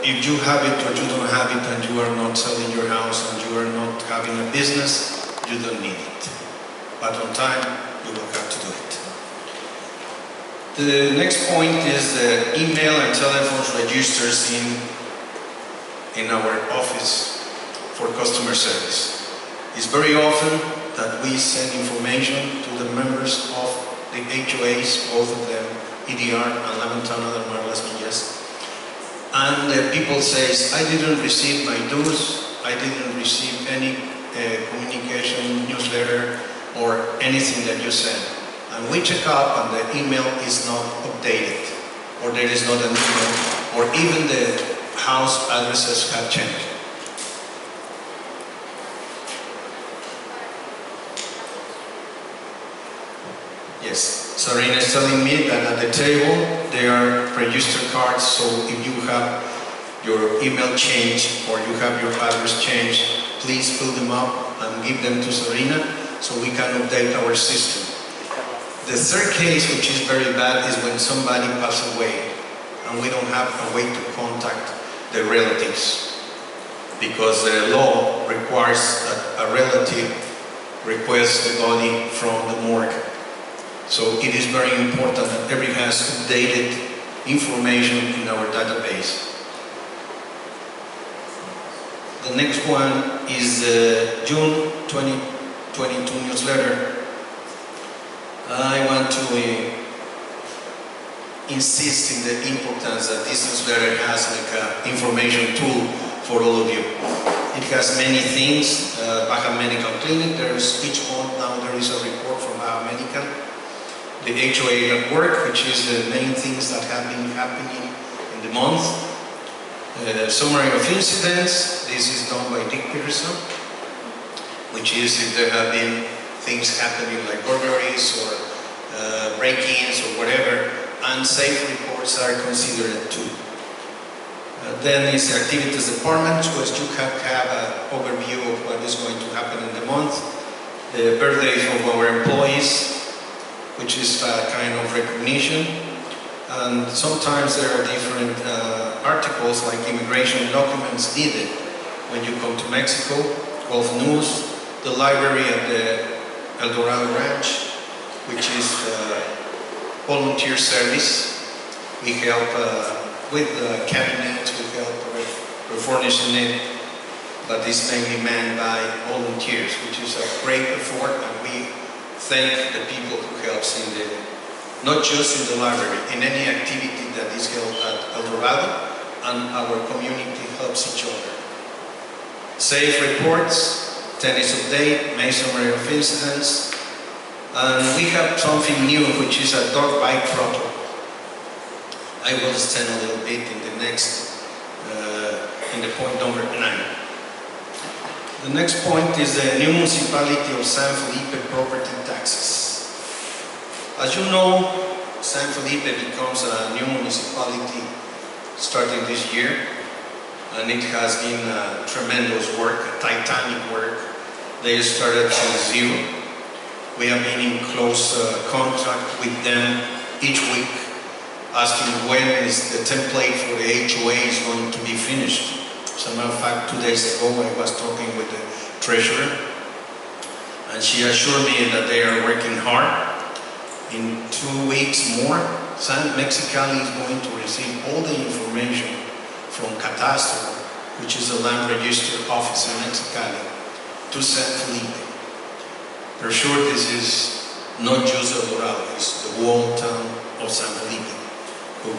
If you have it or you don't have it and you are not selling your house and you are not having a business, you don't need it. But on time, you will have to do it. The next point is the email and telephone registers in our office for customer service. It's very often that we send information to the members of the HOAs, both of them, EDR and La Ventana de Mar Las Villas. And people says, I didn't receive my dues, I didn't receive any communication, newsletter, or anything that you sent. And we check up and the email is not updated, or there is not an email, or even the house addresses have changed. Yes, Sarina is telling me that at the table there are registered cards, so if you have your email changed or you have your address changed, please fill them up and give them to Sarina so we can update our system. The third case, which is very bad, is when somebody passes away and we don't have a way to contact the relatives, because the law requires that a relative requests the body from the morgue. So it is very important that everyone has updated information in our database. The next one is the June 2022 newsletter. I want to insist in the importance that this newsletter has like an information tool for all of you. It has many things. Baja Medical Clinic, there's each month now there is a report from Baja Medical. The HOA at work, which is the main things that have been happening in the month. Summary of incidents, this is done by Dick Peterson, which is if there have been things happening like burglaries or break-ins or whatever, and safe reports are considered too. Then is the activities department, which you have an overview of what is going to happen in the month. The birthdays of our employees, which is a kind of recognition. And sometimes there are different articles like immigration documents needed when you come to Mexico, Gulf News, the library at the El Dorado Ranch, which is volunteer service. We help with cabinets, we help refurnishing it, but it's mainly manned by volunteers, which is a great effort, and we thank the people who helps in the, not just in the library, in any activity that is held at El Dorado, and our community helps each other. Safe reports, tennis update, May summary of incidents, and we have something new, which is a dog bite protocol. I will extend a little bit in the next, in the point number 9. The next point is the new municipality of San Felipe property taxes. As you know, San Felipe becomes a new municipality starting this year, and it has been a tremendous work, a titanic work. They started from zero. We have been in close contact with them each week, asking when is the template for the HOA is going to be finished. As a matter of fact, 2 days ago I was talking with the treasurer, and she assured me that they are working hard. In 2 weeks more, San Mexicali is going to receive all the information from Catastro, which is the land register office in Mexicali, to San Felipe. For sure, this is not just El Dorado, it's the whole town of San Felipe.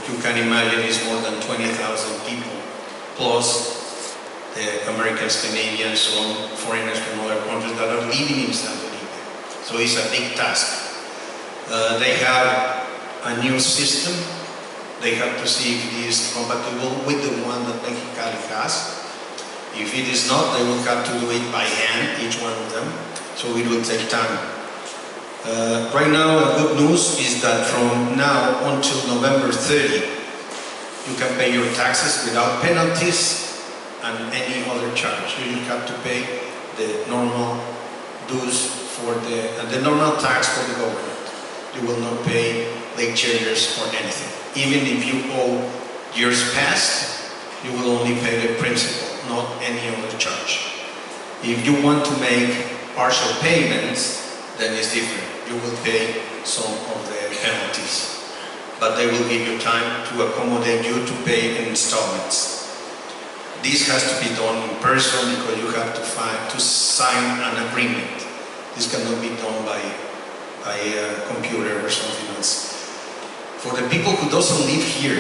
You can imagine it's more than 20,000 people, plus the Americans, Canadians, some foreigners from other countries that are living in San Felipe. So it's a big task. They have a new system. They have to see if it is compatible with the one that Mexicali has. If it is not, they will have to do it by hand, each one of them. So it will take time. Right now, the good news is that from now until November 30, you can pay your taxes without penalties and any other charge. You don't have to pay the normal dues for the normal tax for the government. You will not pay late charges or anything. even if you owe years past, you will only pay the principal, not any other charge. If you want to make partial payments, then it's different. You will pay some of the penalties, but they will give you time to accommodate you to pay in installments. This has to be done in person because you have to sign an agreement. This cannot be done by a computer or something else. For the people who doesn't live here,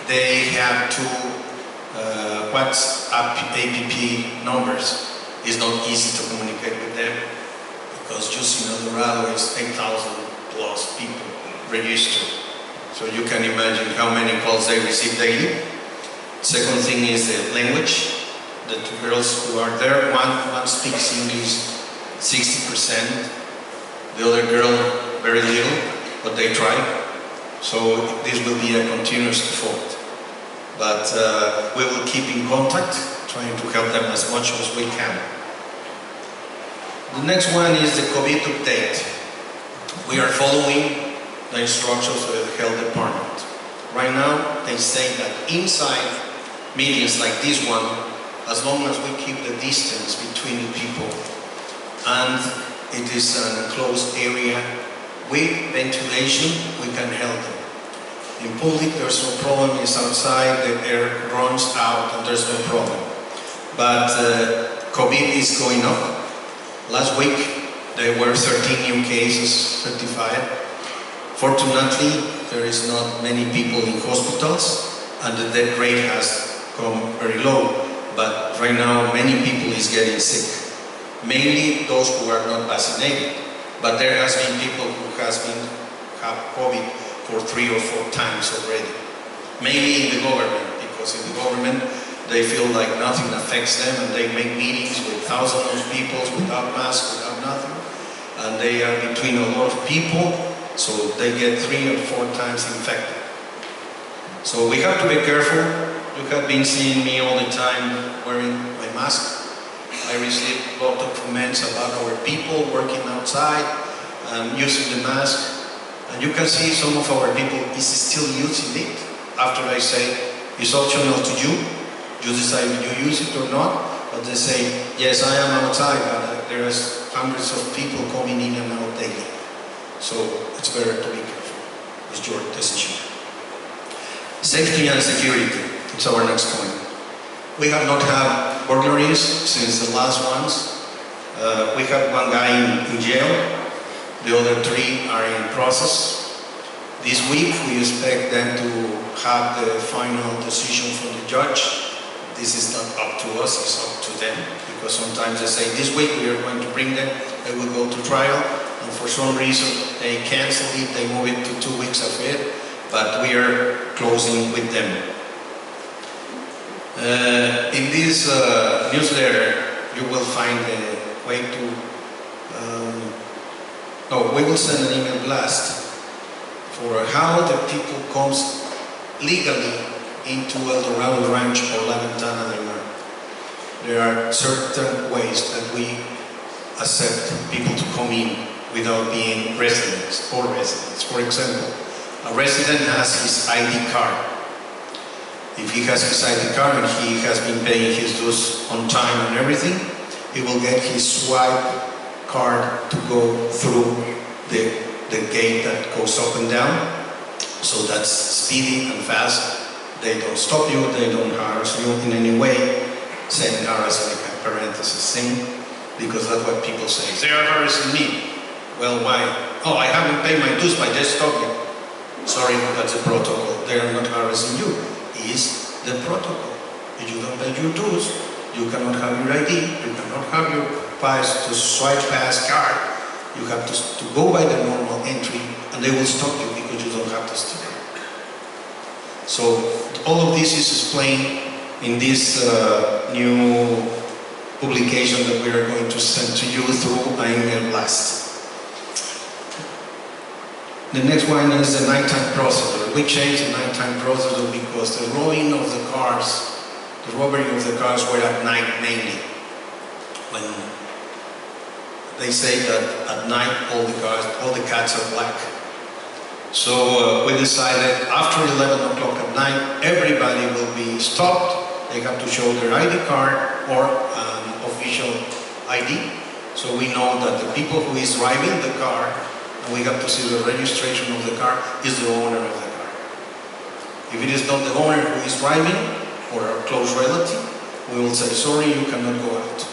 they have to WhatsApp app numbers. It's not easy to communicate with them because just in El Dorado is 8,000 plus people registered. So you can imagine how many calls they receive daily. Second thing is the language. The two girls who are there, one speaks English 60%, the other girl very little, but they try. So this will be a continuous effort. But we will keep in contact, trying to help them as much as we can. The next one is the COVID update. We are following the instructions of the health department. Right now, they say that inside meetings like this one, as long as we keep the distance between the people and it is an enclosed area with ventilation, we can help them. In public, there's no problem. It's outside, the air runs out, and there's no problem. But COVID is going up. Last week, there were 13 new cases certified. Fortunately, there is not many people in hospitals, and the death rate has come very low. But right now, many people is getting sick. Mainly those who are not vaccinated. But there has been people who have COVID for 3 or 4 times already. Mainly in the government, because in the government they feel like nothing affects them and they make meetings with thousands of people without masks, without nothing. And they are between a lot of people, so they get 3 or 4 times infected. So we have to be careful. You have been seeing me all the time wearing my mask. I received a lot of comments about our people working outside and using the mask. And you can see some of our people is still using it. After I say it's optional to you, you decide if you use it or not. But they say, yes, I am outside, but there is hundreds of people coming in and out daily. So it's better to be careful. It's your decision. Safety and security. It's our next point. We have not had burglaries since the last ones. We have one guy in jail. The other 3 are in process. This week we expect them to have the final decision from the judge. This is not up to us, it's up to them. Because sometimes they say, this week we are going to bring them, they will go to trial. And for some reason they cancel it, they move it to 2 weeks ahead. But we are closing with them. In this newsletter, you will find a way to, we will send an email blast for how the people comes legally into El Dorado Ranch or La Ventana del Mar. There are certain ways that we accept people to come in without being residents or residents. For example, a resident has his ID card. If he has his ID card and he has been paying his dues on time and everything, he will get his swipe card to go through the gate that goes up and down. So that's speedy and fast. They don't stop you, they don't harass you in any way. Saying harass like a parenthesis thing, because that's what people say. They are harassing me. Well, why? Oh, I haven't paid my dues, but they stop me. Sorry, that's the protocol. They are not harassing you. Is the protocol. If you don't pay your dues, you cannot have your ID, you cannot have your pass to swipe pass card. You have to go by the normal entry and they will stop you because you don't have the sticker. So all of this is explained in this new publication that we are going to send to you through an email blast. The next one is the nighttime procedure. We changed the nighttime procedure because the robbing of the cars, the robbery of the cars were at night mainly. When they say that at night all the cats are black. So we decided after 11 o'clock at night, everybody will be stopped. They have to show their ID card or an official ID. So we know that the people who is driving the car, and we have to see the registration of the car, is the owner of the car. If it is not the owner who is driving, or a close relative, we will say, sorry, you cannot go out.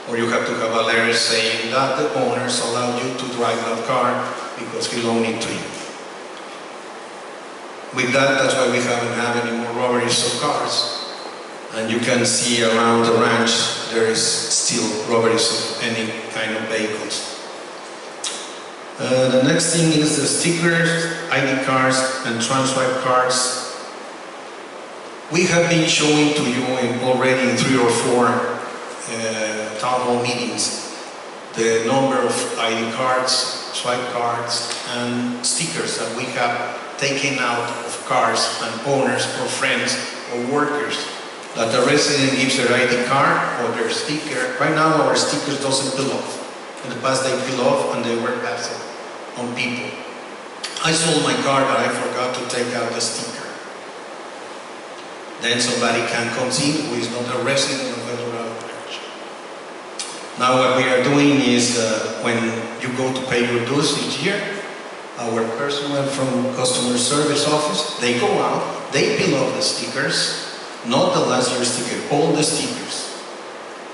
Or you have to have a letter saying that the owners allowed you to drive that car because he loaned it to you. With that, that's why we haven't had any more robberies of cars. And you can see around the ranch, there is still robberies of any kind of vehicles. The next thing is the stickers, ID cards, and transcribe cards. We have been showing to you already in 3 or 4 town hall meetings the number of ID cards, swipe cards, and stickers that we have taken out of cars and owners or friends or workers. That the resident gives their ID card or their sticker. Right now our stickers doesn't peel off. In the past they peel off and they were passed on people. I sold my car but I forgot to take out the sticker. Then somebody can come in who is not a resident of El Dorado Ranch. Now what we are doing is when you go to pay your dues each year, our personnel from customer service office, they go out, they peel off the stickers, not the last year sticker, all the stickers.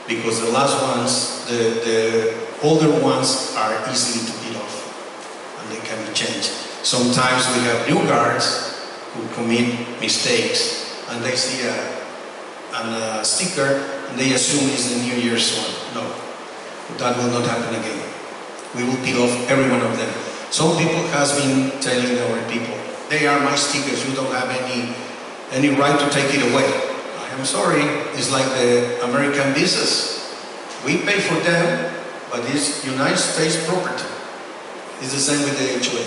Because the last ones, the older ones are easily to peel off and they can be changed. Sometimes we have new guards who commit mistakes and they see a sticker and they assume it's the New Year's one. No, that will not happen again. We will peel off every one of them. Some people has been telling our people, they are my stickers, you don't have any right to take it away. I am sorry, it's like the American business. We pay for them, but it's United States property. It's the same with the HOA.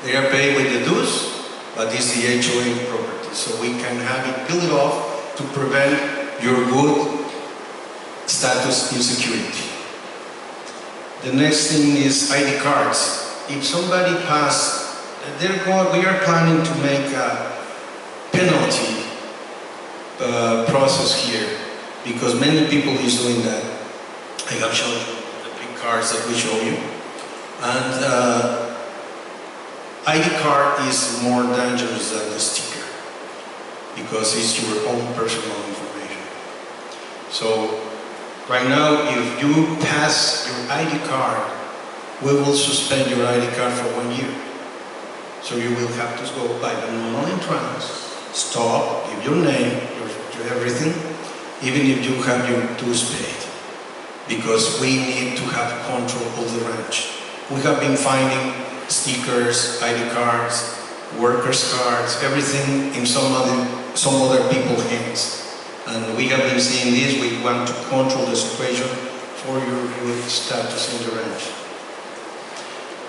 They are paid with the dues, but it's the HOA property. So we can have it peeled off to prevent your good status insecurity. The next thing is ID cards. If somebody passed, we are planning to make a penalty process here because many people is doing that. I have shown you the big cards that we show you, and ID card is more dangerous than the sticker because it's your own personal information. So right now, if you pass your ID card, we will suspend your ID card for 1 year. So you will have to go by the normal entrance, stop, give your name, your everything, even if you have your dues paid. Because we need to have control of the ranch. We have been finding stickers, ID cards, workers' cards, everything in some other people's hands. And we have been seeing this. We want to control the situation for your good status in the ranch.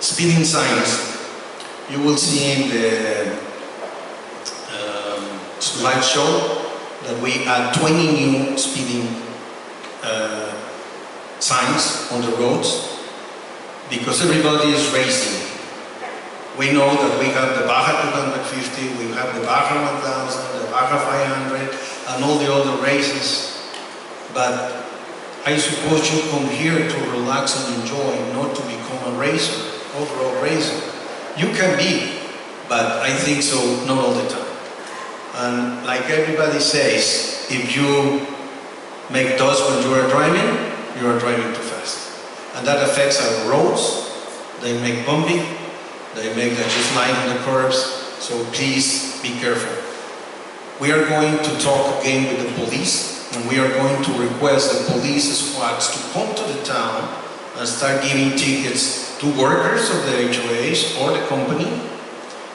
Speeding signs. You will see in the slideshow that we add 20 new speeding signs on the roads because everybody is racing. We know that we have the Baja 250, we have the Baja 1000, the Baja 500, and all the other races. But I suppose you come here to relax and enjoy, not to become a racer, overall racer. You can be, but I think so not all the time. And like everybody says, if you make dust when you are driving too fast. And that affects our roads. They make bumpy, they make that just line on the curves, so please be careful. We are going to talk again with the police, and we are going to request the police squads to come to the town and start giving tickets to workers of the HOAs or the company,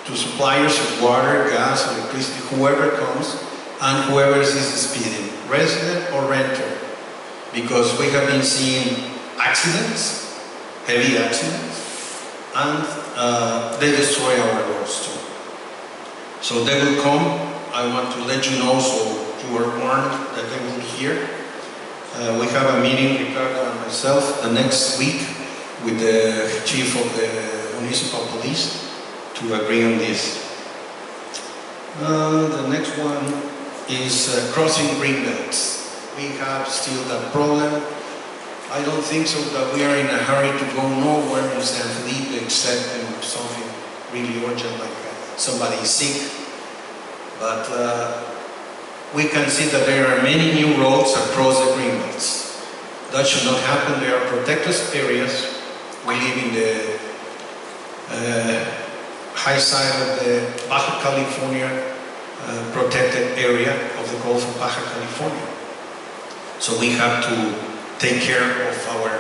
to suppliers of water, gas, electricity, whoever comes, and whoever is speeding, resident or renter. Because we have been seeing accidents, heavy accidents, and they destroy our roads too. So they will come. I want to let you know so you are warned that they will be here. We have a meeting, Ricardo and myself, the next week with the chief of the municipal police to agree on this. The next one is crossing green belts. We have still that problem. I don't think so that we are in a hurry to go nowhere in San Felipe except in something really urgent like somebody is sick. But we can see that there are many new roads across the green belts. That should not happen. They are protected areas. We live in the high side of the Baja California protected area of the Gulf of Baja California. So we have to take care of our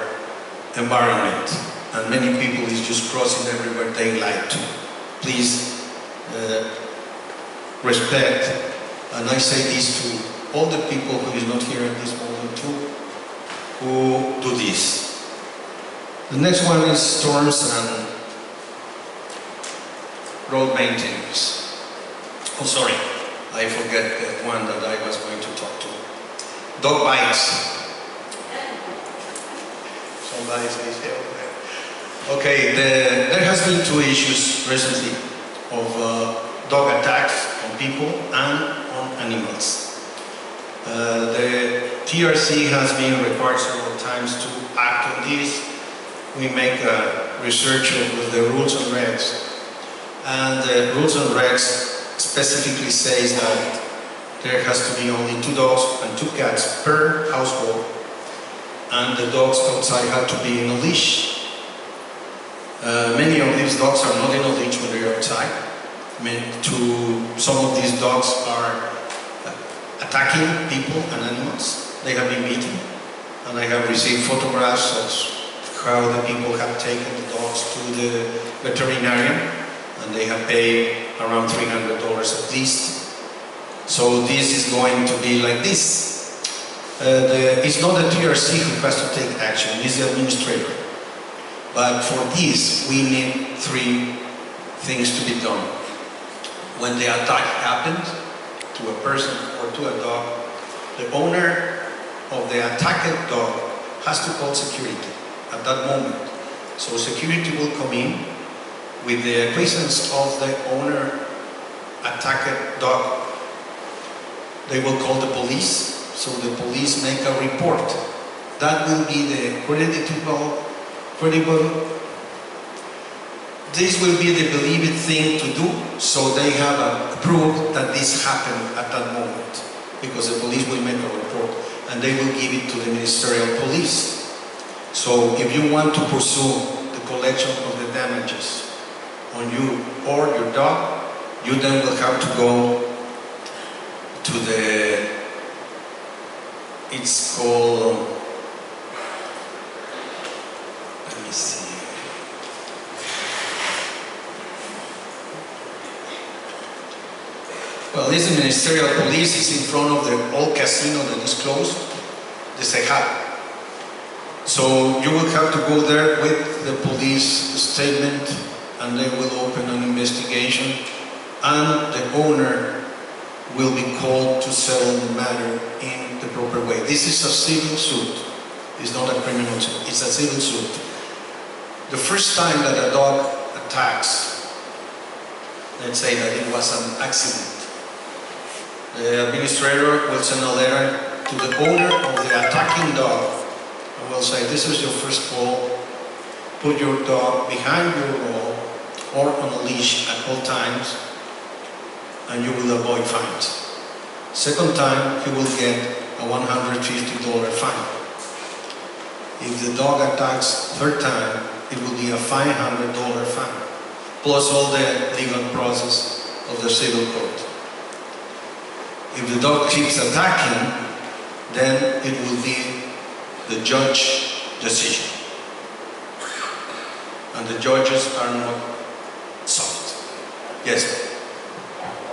environment. And many people is just crossing everywhere they like to. Please respect, and I say this to all the people who is not here at this moment too, who do this. The next one is storms and road maintenance. Oh, sorry, I forget the one that I was going to talk to. Dog bites. Somebody says, yeah, okay, there has been 2 issues recently of dog attacks on people and on animals. The TRC has been required several times to act on this. We make research with the rules and regs. And the rules and regs specifically says that there has to be only 2 dogs and 2 cats per household, and the dogs outside have to be in a leash. Many of these dogs are not in a leash when they're outside. Some of these dogs are attacking people and animals. They have been beaten, and I have received photographs of how the people have taken the dogs to the veterinarian, and they have paid around $300 at least. So this is going to be like this. It's not the TRC who has to take action, it's the administrator. But for this, we need 3 things to be done. When the attack happens to a person or to a dog, the owner of the attacked dog has to call security at that moment. So security will come in with the presence of the owner attacked dog. They will call the police, so the police make a report. That will be the credible. This will be the believed thing to do, so they have a proof that this happened at that moment, because the police will make a report and they will give it to the ministerial police. So if you want to pursue the collection of the damages on you or your dog, you then will have to go to the, it's called, let me see. Well, this ministerial police is in front of the old casino that is closed, the Cejal. So you will have to go there with the police statement, and they will open an investigation, and the owner will be called to settle the matter in the proper way. This is a civil suit. It's not a criminal suit. It's a civil suit. The first time that a dog attacks, let's say that it was an accident, the administrator will send a letter to the owner of the attacking dog and will say, this is your first call, put your dog behind your wall or on a leash at all times, and you will avoid fines. Second time, he will get a $150 fine. If the dog attacks third time, it will be a $500 fine, plus all the legal process of the civil court. If the dog keeps attacking, then it will be the judge's decision. And the judges are not soft. Yes?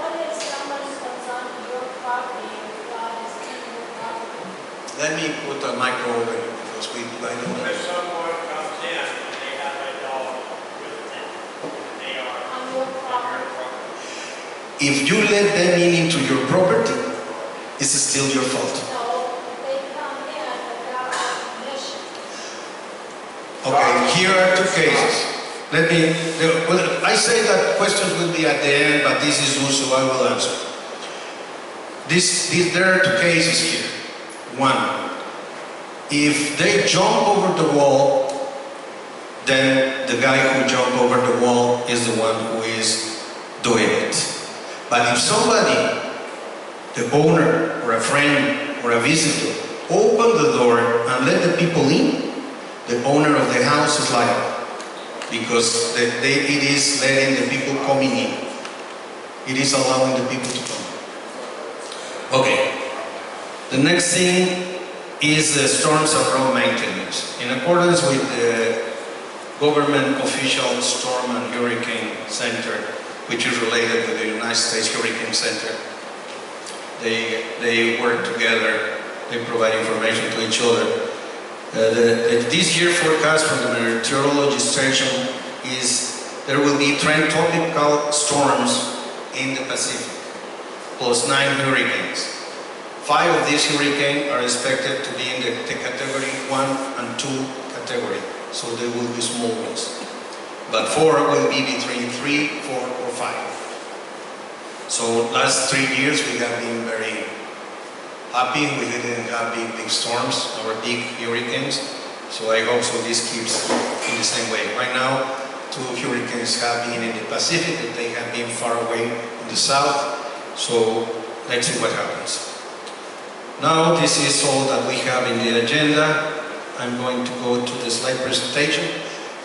What if someone comes onto your property and the dog is in your property? Let me put a micro over here because I don't know. If someone comes in and they have a dog with them, and they are On your on your property? property. If you let them into your property, it's still your fault. No, if they come in without our permission. Okay, here are 2 cases. well, I say that questions will be at the end, but this is also I will answer. There are two cases here. One, if they jump over the wall, then the guy who jumped over the wall is the one who is doing it. But if somebody, the owner or a friend or a visitor, open the door and let the people in, the owner of the house is liable. Because it is letting the people coming in. It is allowing the people to come. Okay. The next thing is the storms and road maintenance. In accordance with the government official storm and hurricane center, which is related with the United States Hurricane Center, they work together, they provide information to each other. This year forecast from the meteorology station is there will be 10 tropical storms in the Pacific, plus 9 hurricanes. 5 of these hurricanes are expected to be in the category 1 and 2 category, so they will be small ones. But 4 will be between 3, 4, or 5. So last 3 years we have been very happy. We didn't have big storms or big hurricanes, so I hope so this keeps in the same way. Right now, 2 hurricanes have been in the Pacific, but they have been far away in the south, so let's see what happens. Now this is all that we have in the agenda. I'm going to go to the slide presentation.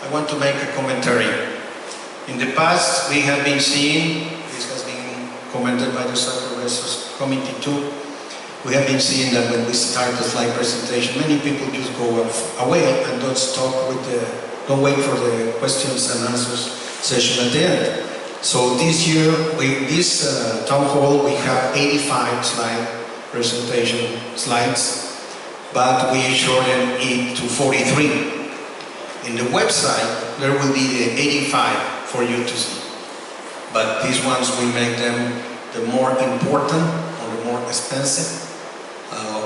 I want to make a commentary. In the past, we have been seeing, this has been commented by the Sacred Resources Committee too, we have been seeing that when we start the slide presentation, many people just go away and don't wait for the questions and answers session at the end. So this year, this town hall, we have 85 slide presentation slides, but we shortened it to 43. In the website, there will be the 85 for you to see. But these ones, we make them the more important or the more expensive,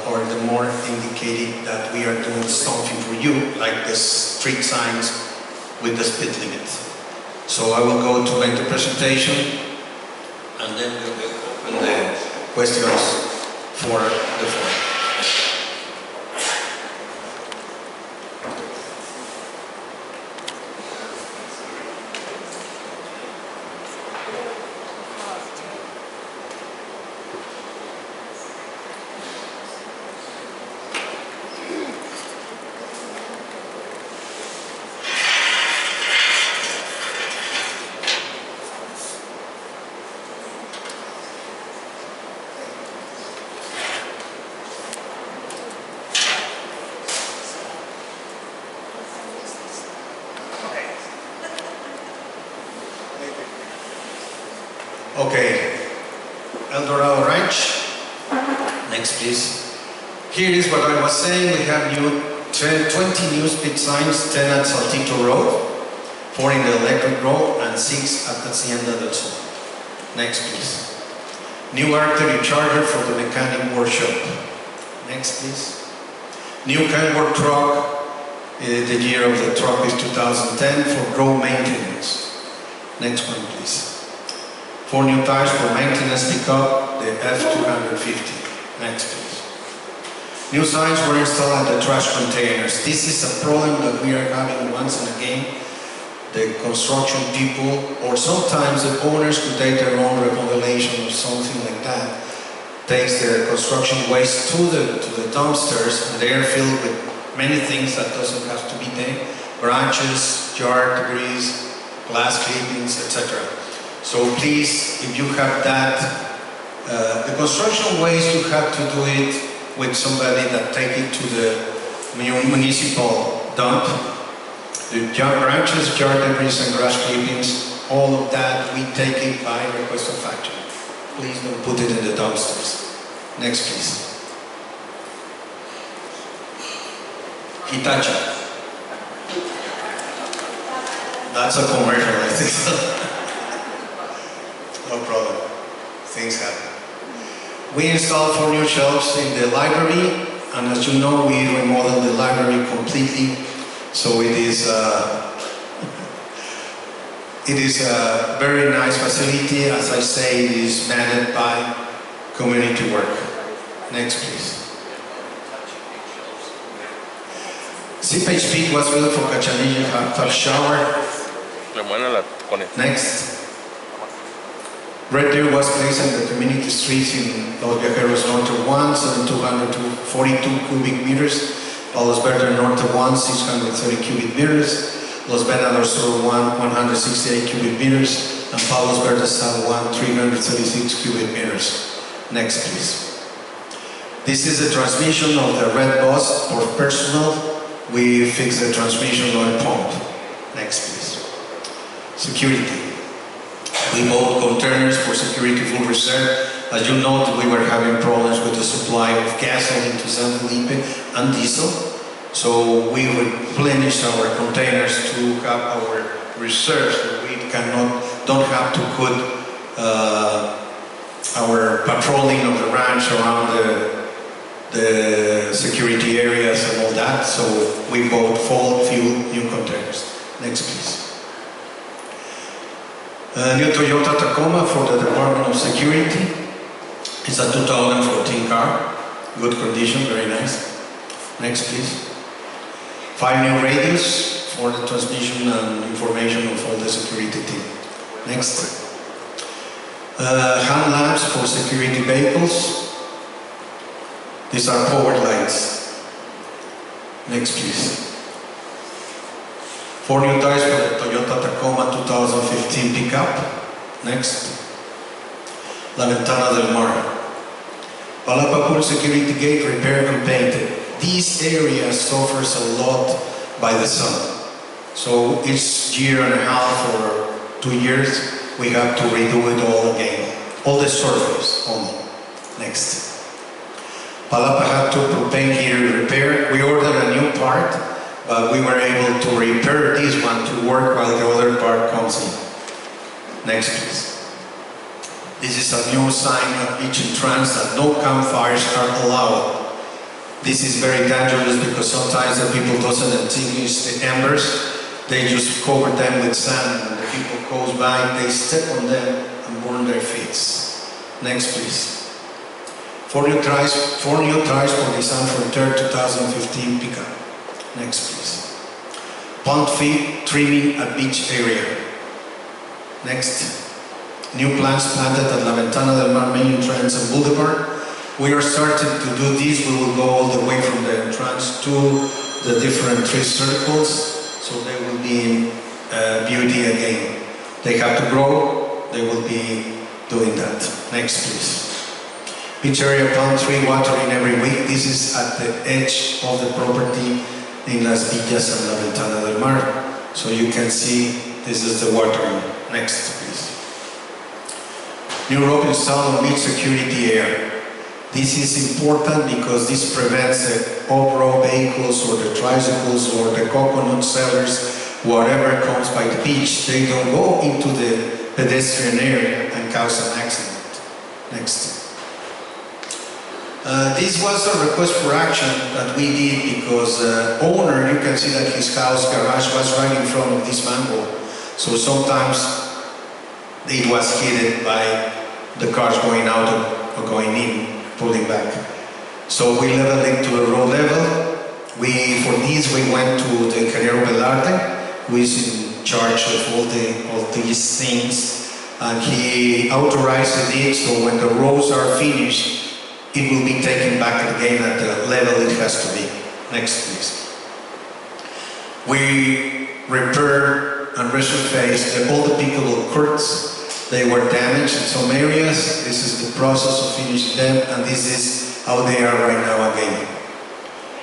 or the more indicated that we are doing something for you, like the street signs with the speed limit. So I will go to make the presentation, and then we will open the questions for the floor. Okay, El Dorado Ranch. Next, please. Here is what I was saying. We have 20 new speed signs, 10 at Saltito Road, 4 in the Electric Road, and 6 at Hacienda del Sol. Next, please. New artery charger for the mechanic workshop. Next, please. New Kenworth truck. The year of the truck is 2010 for road maintenance. Next one, please. 4 new tires for maintenance pickup, the F250. Next, please. New signs were installed at the trash containers. This is a problem that we are having once and again. The construction people, or sometimes the owners who take their own remodelation or something like that, takes their construction waste to the dumpsters, and they are filled with many things that doesn't have to be there. Branches, yard debris, glass clippings, etc. So please, if you have that, the construction waste, you have to do it with somebody that take it to the municipal dump. The branches, yard debris, and grass clippings, all of that, we take it by request of factory. Please don't put it in the dumpsters. Next, please. Hitachi. That's a commercial, I think. No problem. Things happen. We installed 4 new shelves in the library, and as you know, we remodeled the library completely. So it is It is a very nice facility. As I say, it is managed by community work. Next, please. Seepage Peak was built for Cachanilla Hot Shower. Next. Red Deer was placed in the community streets in Los Viajeros Norte 1, 7,242 cubic meters. Palos Verdes Norte 1, 630 cubic meters. Los Venados Sur 1, 168 cubic meters. And Palos Verdes South 1, 336 cubic meters. Next, please. This is the transmission of the red bus for personnel. We fix the transmission oil pump. Next, please. Security. We bought containers for security full reserve. As you know, we were having problems with the supply of gasoline to San Felipe and diesel. So we replenished our containers to have our reserves. So we don't have to put our patrolling of the ranch around the security areas and all that. So we bought 4 new containers. Next, please. New Toyota Tacoma for the Department of Security. It's a 2014 car. Good condition, very nice. Next, please. 5 new radios for the transmission and information of all the security team. Next. Hand lamps for security vehicles. These are powered lights. Next, please. 4 new tires for the Toyota Tacoma 2015 pickup. Next. La Ventana del Mar. Palapa Pool Security Gate repaired and painted. This area suffers a lot by the sun. So each year and a half or 2 years, we have to redo it all again. All the surface only. Next. Palapa had to propane heater repair. We ordered a new part, but we were able to repair this one to work while the other part comes in. Next, please. This is a new sign at each entrance that no campfires are allowed. This is very dangerous because sometimes the people doesn't extinguish the embers. They just cover them with sand, and the people goes by, they step on them and burn their feet. Next, please. 4 new tries for the San Frontier 2015 pickup. Next, please. Pond feed trimming at beach area. Next. New plants planted at La Ventana del Mar main entrance and boulevard. We are starting to do this. We will go all the way from the entrance to the different tree circles, so they will be in beauty again. They have to grow. They will be doing that. Next, please. Beach area palm tree watering every week. This is at the edge of the property in Las Villas and La Ventana del Mar. So you can see this is the watering. Next, please. New rope installed on beach security area. This is important because this prevents the off-road vehicles or the tricycles or the coconut sellers, whatever comes by the beach. They don't go into the pedestrian area and cause an accident. Next. This was a request for action that we did because the owner, you can see that his house garage was right in front of this manhole. So sometimes it was hit by the cars going out or going in, pulling back. So we leveled it to the road level. For this we went to the Ingeniero Velarde, who is in charge of all these things, and he authorized it so when the roads are finished, it will be taken back again at the level it has to be. Next, please. We repaired and resurfaced all the pickleball courts. They were damaged in some areas. This is the process of finishing them, and this is how they are right now again.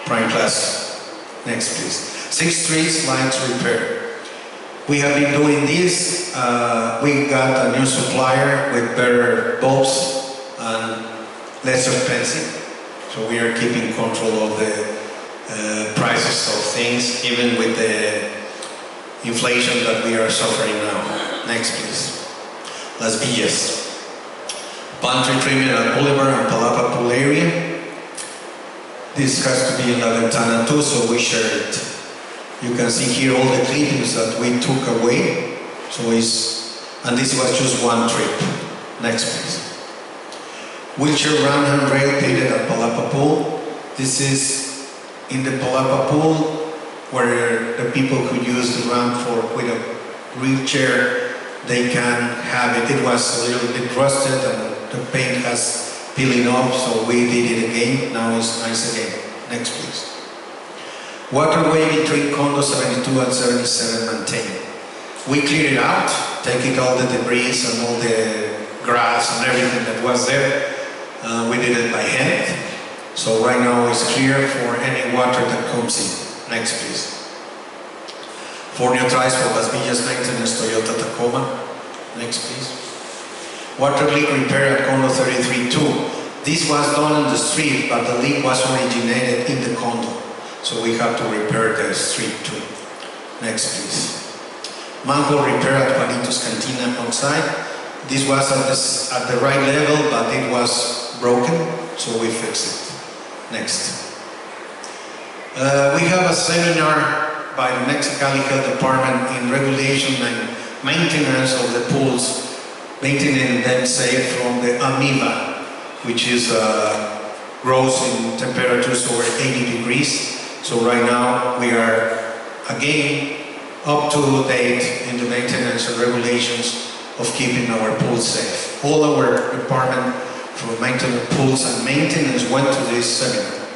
Prime class. Next, please. 6 street lights repair. We have been doing this. We got a new supplier with better bulbs and less expensive. So we are keeping control of the prices of things, even with the inflation that we are suffering now. Next, please. Las Villas. Palm tree trimming at Boulevard and Palapa Pool area. This has to be in La Ventana too, so we share it. You can see here all the clippings that we took away So and this was just one trip. Next please. Wheelchair ramp and rail painted at Palapa Pool. This is in the Palapa Pool where the people who use the ramp with a wheelchair, they can have it. It was a little bit rusted and the paint has peeling off, so we did it again. Now it's nice again. Next please. Waterway between Condo 72 and 77 maintained. We cleared it out, taking all the debris and all the grass and everything that was there. We did it by hand. So right now it's clear for any water that comes in. Next please. For new tries for Las Villas maintenance Toyota Tacoma. Next please. Water leak repair at Condo 33-2. This was done on the street, but the leak was originated in the condo. So we have to repair the street too. Next please. Manhole repair at Juanito's Cantina outside. This was at the right level, but it was broken, so we fixed it. Next. We have a seminar by the Mexicali Health Department in regulation and maintenance of the pools, maintaining them safe from the amoeba, which is grows in temperatures over 80 degrees. So right now we are again up to date in the maintenance and regulations of keeping our pools safe. All our department for maintenance pools and maintenance went to this seminar.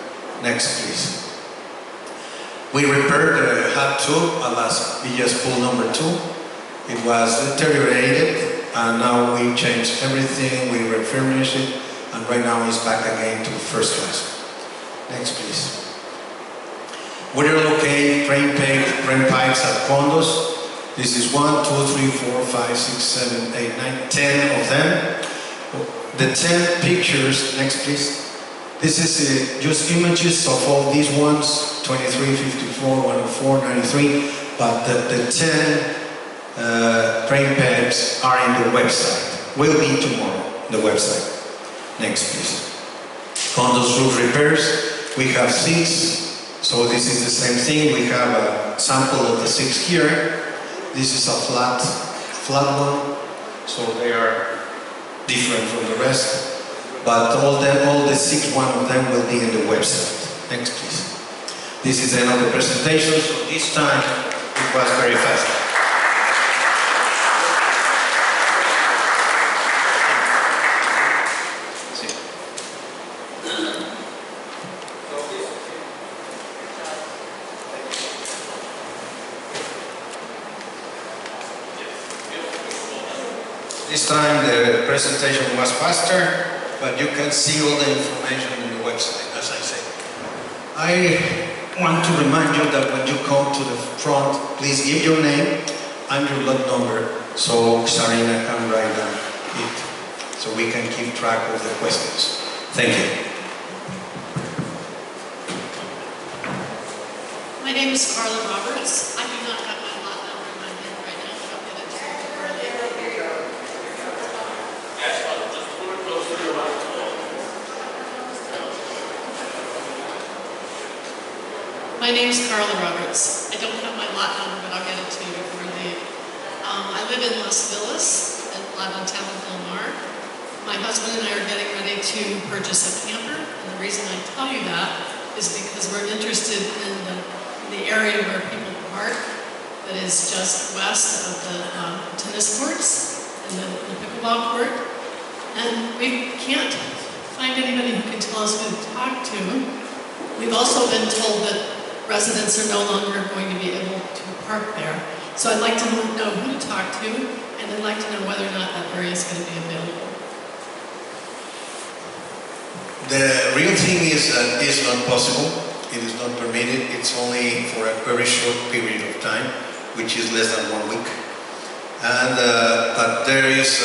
Next please. We repaired the hot tub at Las Villas pool number 2. It was deteriorated and now we changed everything, we refurbished it, and right now it's back again to first class. Next please. We relocate drain pipes at condos. This is 1, 2, 3, 4, 5, 6, 7, 8, 9, 10 of them. The 10 pictures, next please. This is just images of all these ones, 23, 54, 104, 93, but the 10 drain pipes are in the website. Will be tomorrow, the website. Next please. Condos roof repairs, we have 6. So this is the same thing. We have a sample of the 6 here. This is a flat one, so they are different from the rest. But all the 6, one of them will be in the website. Next, please. This is another presentation. So this time it was very fast. This time the presentation was faster, but you can see all the information on the website, as I said. I want to remind you that when you come to the front, please give your name and your lot number so Sarina can write down it, so we can keep track of the questions. Thank you. My name is Carla Roberts. I do not have my lot number in my head right now, but I'll get it to you earlier. My name is Carla Roberts. I don't have my lot number, but I'll get it to you before we leave. I live in Las Villas, in La Downtown Del Mar. My husband and I are getting ready to purchase a camper, and the reason I tell you that is because we're interested in the area where people park that is just west of the tennis courts and the pickleball court. And we can't find anybody who can tell us who to talk to. We've also been told that residents are no longer going to be able to park there. So I'd like to know who to talk to, and I'd like to know whether or not that area is going to be available. The real thing is that it's not possible. It is not permitted. It's only for a very short period of time, which is less than 1 week. And but there is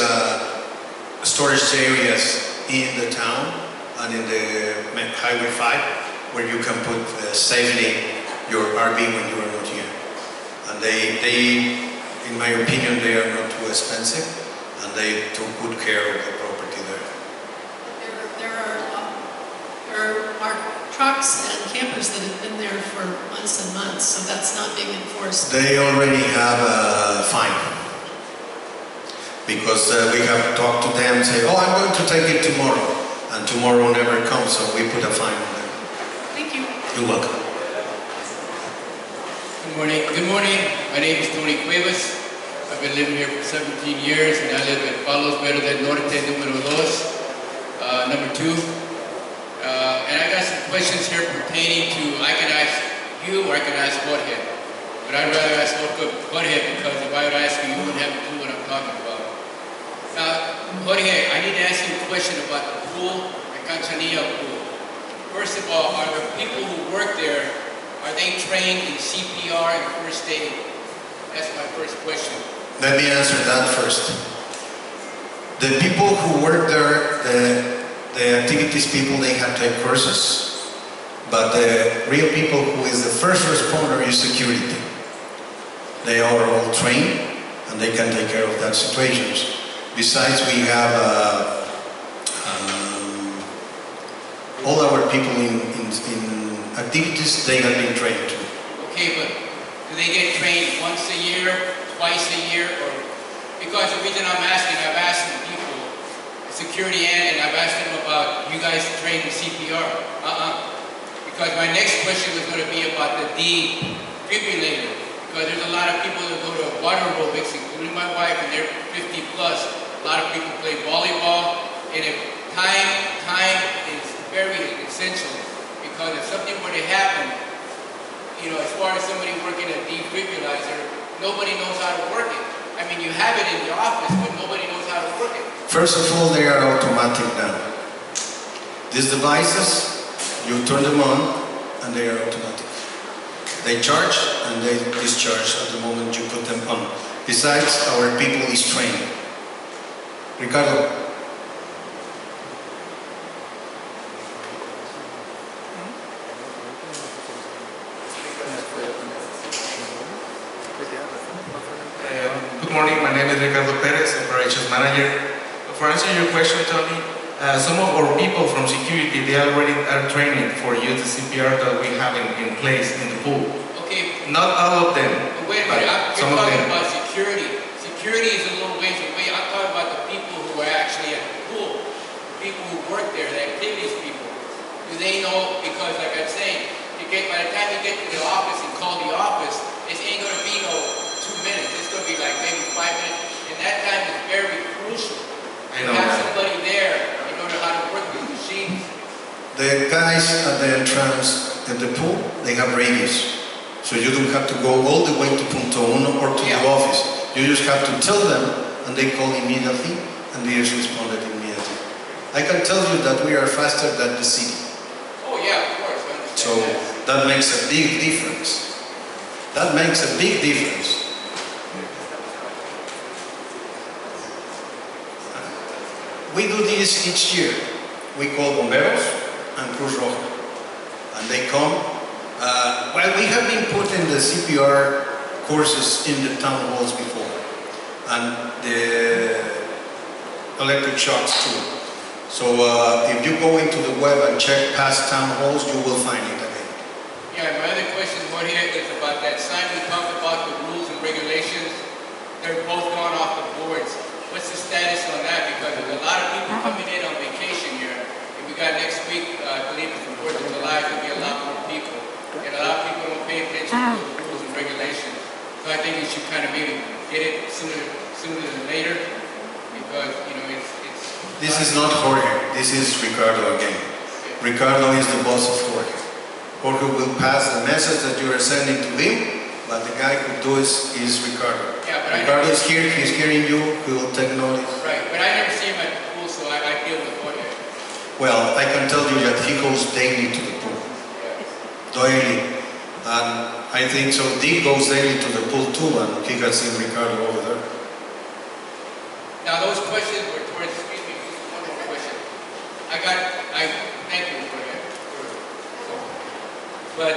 storage areas in the town and in the Highway 5 where you can put safely your RV when you are not here. And they, in my opinion, they are not too expensive, and they took good care of the property there. There are trucks and campers that have been there for months and months, so that's not being enforced. They already have a fine. because we have talked to them and say, oh, I'm going to take it tomorrow, and tomorrow never comes, so we put a fine on them. Thank you. You're welcome. Good morning. Good morning. My name is Tony Cuevas. I've been living here for 17 years, and I live at Palos Verdes Norte, número 2, number 2. And I got some questions here pertaining to, I can ask you or I can ask Jorge. But I'd rather ask Jorge because if I would ask you, you wouldn't have a clue what I'm talking about. Now, Jorge, I need to ask you a question about the pool, the Cancanilla pool. First of all, are the people who work there, are they trained in CPR and first aid? That's my first question. Let me answer that first. The people who work there, the activities people, they have to take courses, but the real people who is the first responder is security. They are all trained and they can take care of that situations. Besides, we have all our people in activities, they have been trained too. Okay, but do they get trained once a year, twice a year, or? Because the reason I'm asking, I've asked the people, security and I've asked them about, you guys train in CPR? Because my next question was going to be about the defibrillator. Because there's a lot of people that go to water aerobics, including my wife, and they're 50 plus. A lot of people play volleyball, and if time is very essential. Because if something were to happen, you know, as far as somebody working a defibrillator, nobody knows how to work it. I mean, you have it in the office, but nobody knows how to work it. First of all, they are automatic now. These devices, you turn them on and they are automatic. They charge and they discharge at the moment you put them on. Besides, our people is trained. Ricardo. Good morning, my name is Ricardo Perez, Operations Manager. For answering your question, Tony, some of our people from security, they already are training for use the CPR that we have in place in the pool. Okay. Not all of them. But wait a minute, some you're of talking them. about security. Security is a little ways away. I'm talking about the people who are actually at the pool. The people who work there, the activities people. Do they know? Because like I'm saying, by the time you get to the office and call the office, it ain't going to be no 2 minutes. It's going to be like maybe 5 minutes. And that time is very crucial. I know You have that. somebody there in order how to work with machines. The guys at the entrance at the pool, they have radius. So you don't have to go all the way to Punto Uno or to the office. You just have to tell them and they call immediately and they just responded immediately. I can tell you that we are faster than the city. Oh yeah, of course. I understand So that. that makes a big difference. That makes a big difference. We do this each year. We call Bomberos and Cruz Roja. And they come. Well, we have been putting the CPR courses in the town halls before. And the electric shocks too. So if you go into the web and check past town halls, you will find it again. Yeah, my other question, Jorge, is about that sign we talked about, the rules and regulations. They're both gone off the boards. What's the status on that? Because there's a lot of people coming in on vacation here. And we got next week, I believe it's the 4th of July, there'll be a lot more people. And a lot of people don't pay attention to those rules and regulations. So I think you should kind of maybe get it sooner than later. Because, you know, it's This is not Jorge, this is Ricardo again. Ricardo is the boss of Jorge. Jorge will pass the message that you are sending to him, but the guy who does is Ricardo. Yeah, but Ricardo is here, he's hearing you, he will take notice. right, but I never see him at the pool, so I deal with Jorge. Well, I can tell you that he goes daily to the pool. Daily. And I think so Dick goes daily to the pool too, and he has seen Ricardo over there. Now those questions were towards, excuse me, just one more question. Thank you for that. But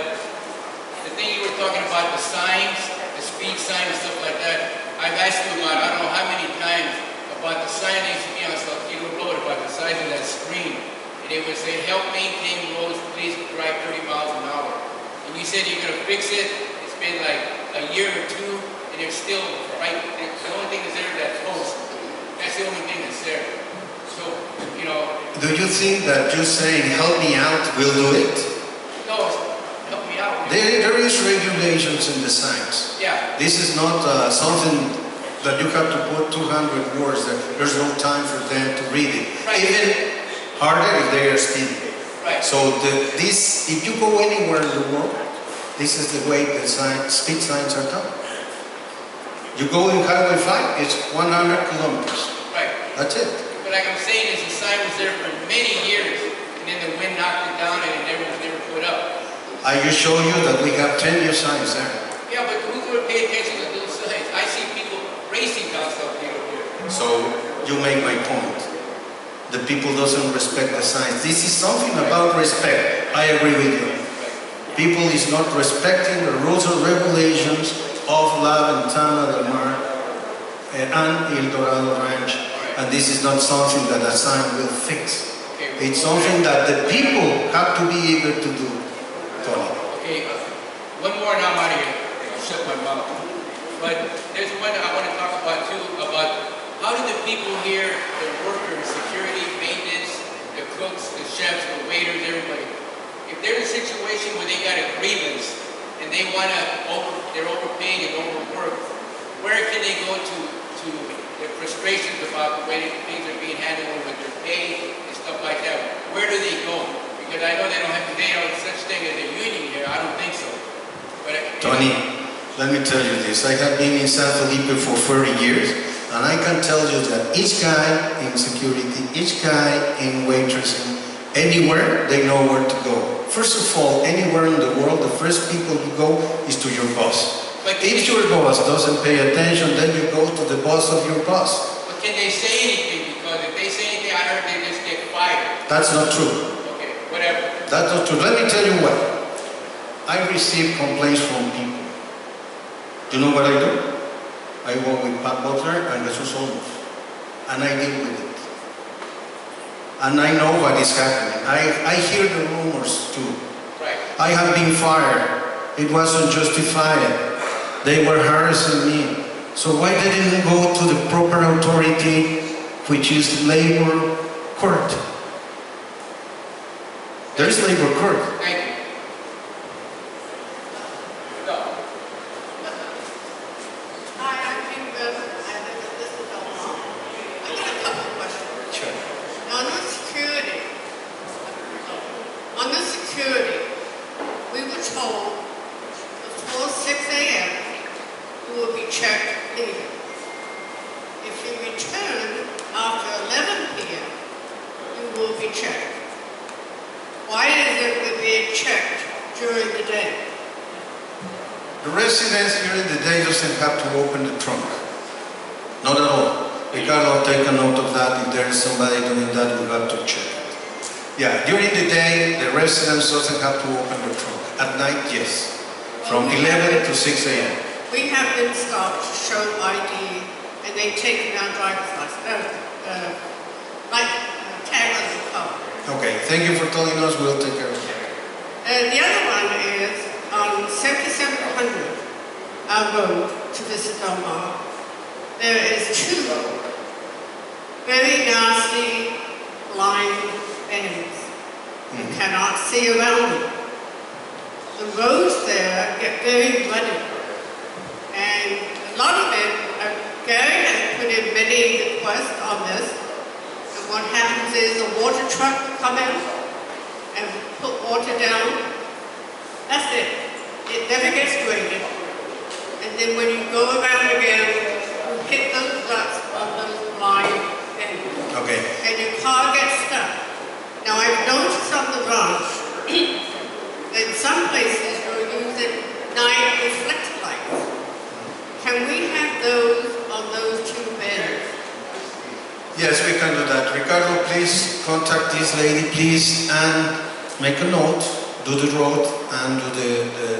the thing you were talking about, the signs, the speed sign and stuff like that, I've asked you about, I don't know how many times, about the sign that used to be on Saltillo Road, about the size of that screen. And it would say, help maintain roads, please drive 30 miles an hour. And you said you're gonna fix it, it's been like a year or two, and they're still right, the only thing is there is that post. That's the only thing that's there. So, you know, Do you think that just saying, help me out, will do it? no, help me out. There is regulations in the signs. Yeah, This is not something that you have to put 200 words that there's no time for them to read it. Right. Even harder if they are speeding. right. So if you go anywhere in the world, this is the way the speed signs are done. You go in Highway 5, it's 100 kilometers. Right. That's it. But like I'm saying is the sign was there for many years, and then the wind knocked it down and it was never put up. I just show you that we have 10-year signs there. Yeah, but who's going to pay attention to those signs? I see people racing down South Hill here. So you make my point. The people doesn't respect the signs. This is something about respect. I agree with you. People is not respecting the rules and regulations of La Ventana del Mar and El Dorado Ranch. And this is not something that a sign will fix. Okay. It's something that the people have to be eager to do, Tony. Okay, one more and I'm out of here. I'll shut my mouth. But there's one I want to talk about too, about how do the people here, the workers, security, maintenance, the cooks, the chefs, the waiters, everybody, if there's a situation where they got a grievance and they want to, they're overpaid and overworked, where can they go to their frustrations about the way things are being handled with their pay and stuff like that? Where do they go? Because I know they don't have such thing as a union here. I don't think so. But Tony, let me tell you this. I have been in San Felipe for 30 years, and I can tell you that each guy in security, each guy in waitressing, anywhere, they know where to go. First of all, anywhere in the world, the first people you go is to your boss. But If your boss doesn't pay attention, then you go to the boss of your boss. But can they say anything? Because if they say anything, I heard they just get fired. That's not true. Okay, whatever. That's not true. Let me tell you what. I receive complaints from people. Do you know what I do? I work with Pat Butler and Jesus Olmos, and I deal with it. And I know what is happening. I hear the rumors too. Right. I have been fired. It wasn't justified. They were harassing me. So why didn't they go to the proper authority, which is labor court? There is labor court. Thank you. No. Hi, I'm Jean Wilson. I live in this is Omaha. I got a couple of questions. Sure. On the security, we were told before 6 a.m. you will be checked leaving. If you return after 11 p.m., you will be checked. Why is it we're being checked during the day? The residents during the day doesn't have to open the trunk. Not at all. Ricardo, take a note of that. If there is somebody doing that, we have to check it. Yeah, during the day, the residents doesn't have to open the trunk. At night, yes. From 11 to 6 a.m. We have been stopped to show ID, and they've taken our driver's license, tag on the car. Okay, thank you for telling us. We'll take care of it. The other one is on 7700 road to visit Omaha. There is two very nasty blind vans. You cannot see around them. The roads there get very muddy. And a lot of it, Gary has put in many requests on this. And what happens is a water truck come in and put water down. That's it. It never gets graded. And then when you go around again, you hit those ruts on those blind vans. Okay. And your car gets stuck. Now I've noticed on the branch that some places you're using night reflector lights. Can we have those on those two beds? Yes, we can do that. Ricardo, please contact this lady, please, and make a note, do the road, and do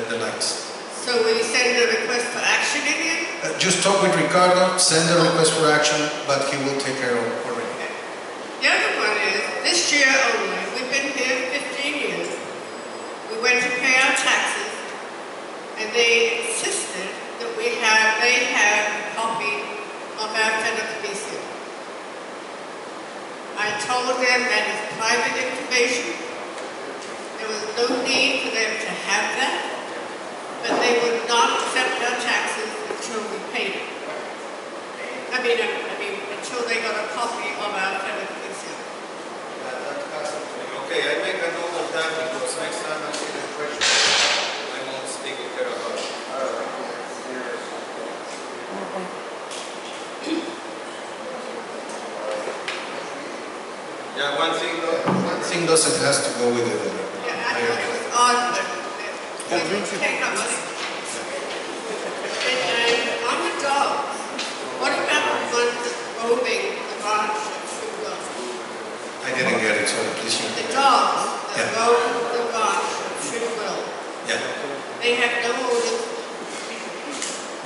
the lights. So we send a request for action again? Just talk with Ricardo, send a request for action, but he will take care of it already. The other one is, this year only, we've been here 15 years. We went to pay our taxes, and they insisted that they have a copy of our beneficiary. told them that is private information. There was no need for them to have that, but they would not accept our taxes until we paid it. I mean, until they got a copy of our television. Okay, I make a note of that because next time I see the question, I won't speak with her about it. Yeah, one thing doesn't has to go with the other. Yeah, I know it was odd, but we would take our money. And on the dogs, what about the ones roaming the ranch at Sugar? I didn't get it, so please. The dogs that Yeah. roam the ranch at Sugar, Yeah, they have no owners.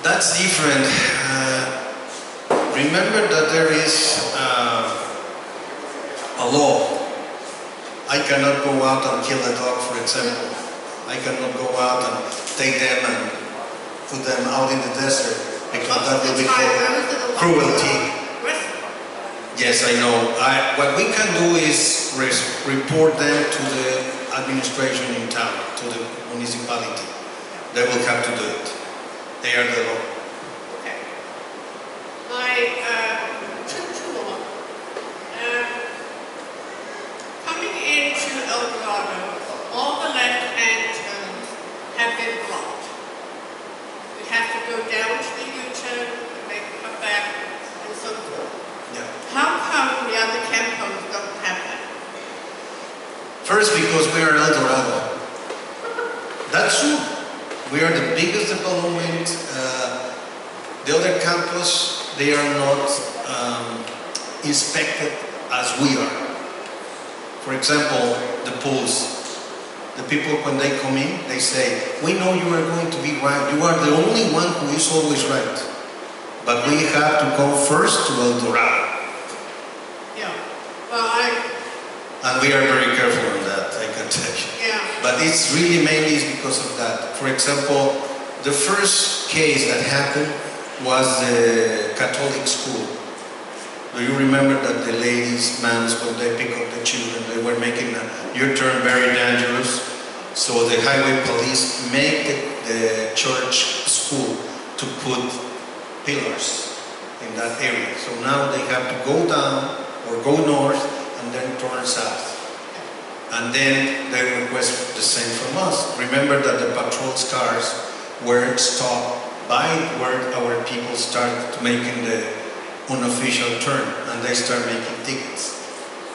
that's different. Remember that there is a law. I cannot go out and kill a dog, for example. I cannot go out and take them and put them out in the desert because that will be cruelty. Yes, I know. What we can do is report them to the administration in town, to the municipality. They will have to do it. They are the law. Okay. My, two more. Coming into El Dorado, all the left-hand turns have been blocked. We have to go down to the U-turn and make a come back and so forth. Yeah. How come the other campos don't have that? First, because we are El Dorado. That's true. We are the biggest development. The other campus, they are not inspected as we are. For example, the pools. The people, when they come in, they say, we know you are going to be right. You are the only one who is always right. But we have to go first to El Dorado. Yeah. Well, And we are very careful on that, I can tell you. yeah. But it's really mainly is because of that. For example, the first case that happened was the Catholic school. Do you remember that the ladies, mans, when they pick up the children, they were making a U-turn very dangerous. So the highway police made the church school to put pillars in that area. So now they have to go down or go north and then turn south. And then they request the same from us. Remember that the patrol cars were stopped by where our people started making the unofficial turn, and they start making tickets.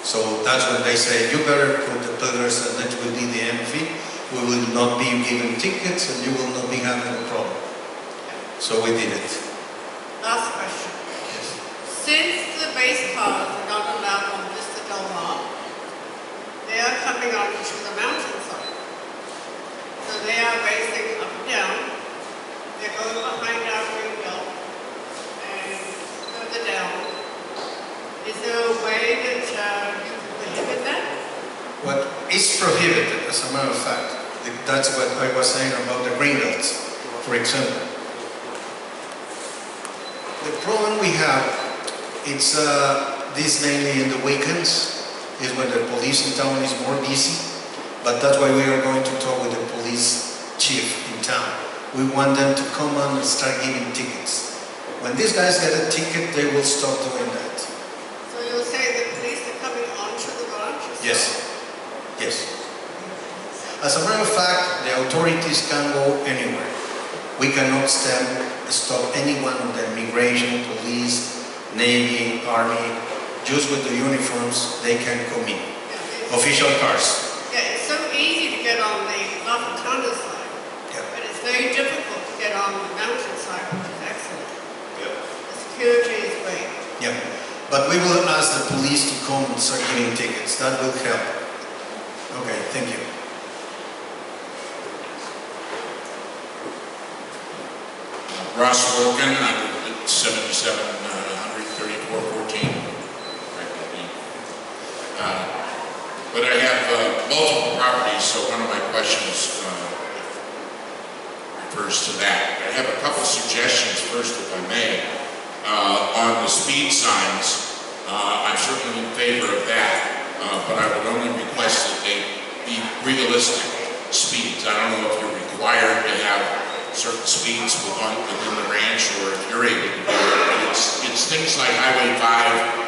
So that's when they say, you better put the pillars and that will be the end fee. We will not be giving tickets and you will not be having a problem. So we did it. Last question. Yes. Since the base cars are not allowed on Vista Del Mar, they are coming onto the mountainside. So they are racing up and down. They're going behind our green belt and further down. Is there a way that you can prohibit that? What is prohibited, as a matter of fact, that's what I was saying about the green belts, for example. The problem we have, it's this mainly in the weekends, is when the police in town is more busy, but that's why we are going to talk with the police chief in town. We want them to come on and start giving tickets. When these guys get a ticket, they will stop doing that. So you'll say the police are coming onto the ranch? Yes, yes. As a matter of fact, the authorities can go anywhere. We cannot stop anyone on the immigration, police, Navy, Army. Just with the uniforms, they can come in. Official cars. Yeah, it's so easy to get on the La Fontana side, Yeah. but it's very difficult to get on the mountain side, which is excellent. Yeah. The security is great. Yeah. But we will ask the police to come and start giving tickets. That will help. Okay, thank you. Ross Wilkin, I live at 7700 3414. But I have multiple properties, so one of my questions refers to that. I have a couple suggestions first, if I may. On the speed signs, I'm certainly in favor of that, but I would only request that they be realistic speeds. I don't know if you're required to have certain speeds within the ranch, or if you're able to do it. It's things like Highway 5.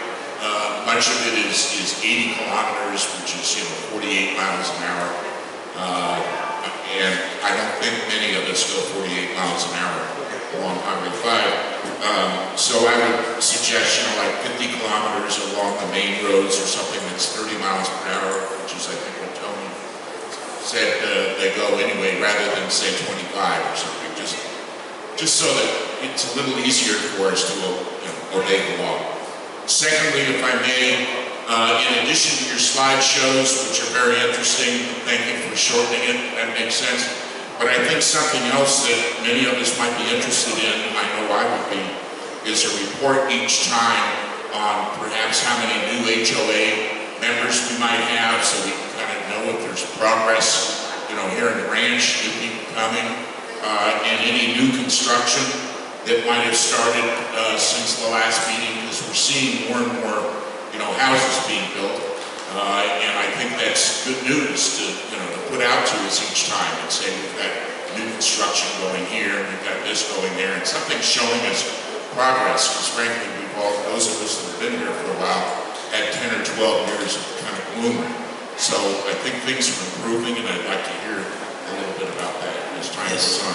Much of it is 80 kilometers, which is 48 miles an hour. And I don't think many of us go 48 miles an hour along Highway 5. So I would suggest, like 50 kilometers along the main roads, or something that's 30 miles per hour, which is, I think, what Tony said they go anyway, rather than say 25 or something, just so that it's a little easier for us to obey the law. Secondly, if I may, in addition to your slideshows, which are very interesting, thank you for shortening it, that makes sense. But I think something else that many of us might be interested in, I know I would be, is a report each time on perhaps how many new HOA members we might have, so we can kind of know if there's progress, here in the ranch, new people coming, and any new construction that might have started since the last meeting, because we're seeing more and more, houses being built, and I think that's good news to put out to us each time and say we've got new construction going here, and we've got this going there, and something showing us progress. Because frankly, those of us that have been here for a while, had 10 or 12 years of kind of gloom. So I think things are improving, and I'd like to hear a little bit about that as time goes on.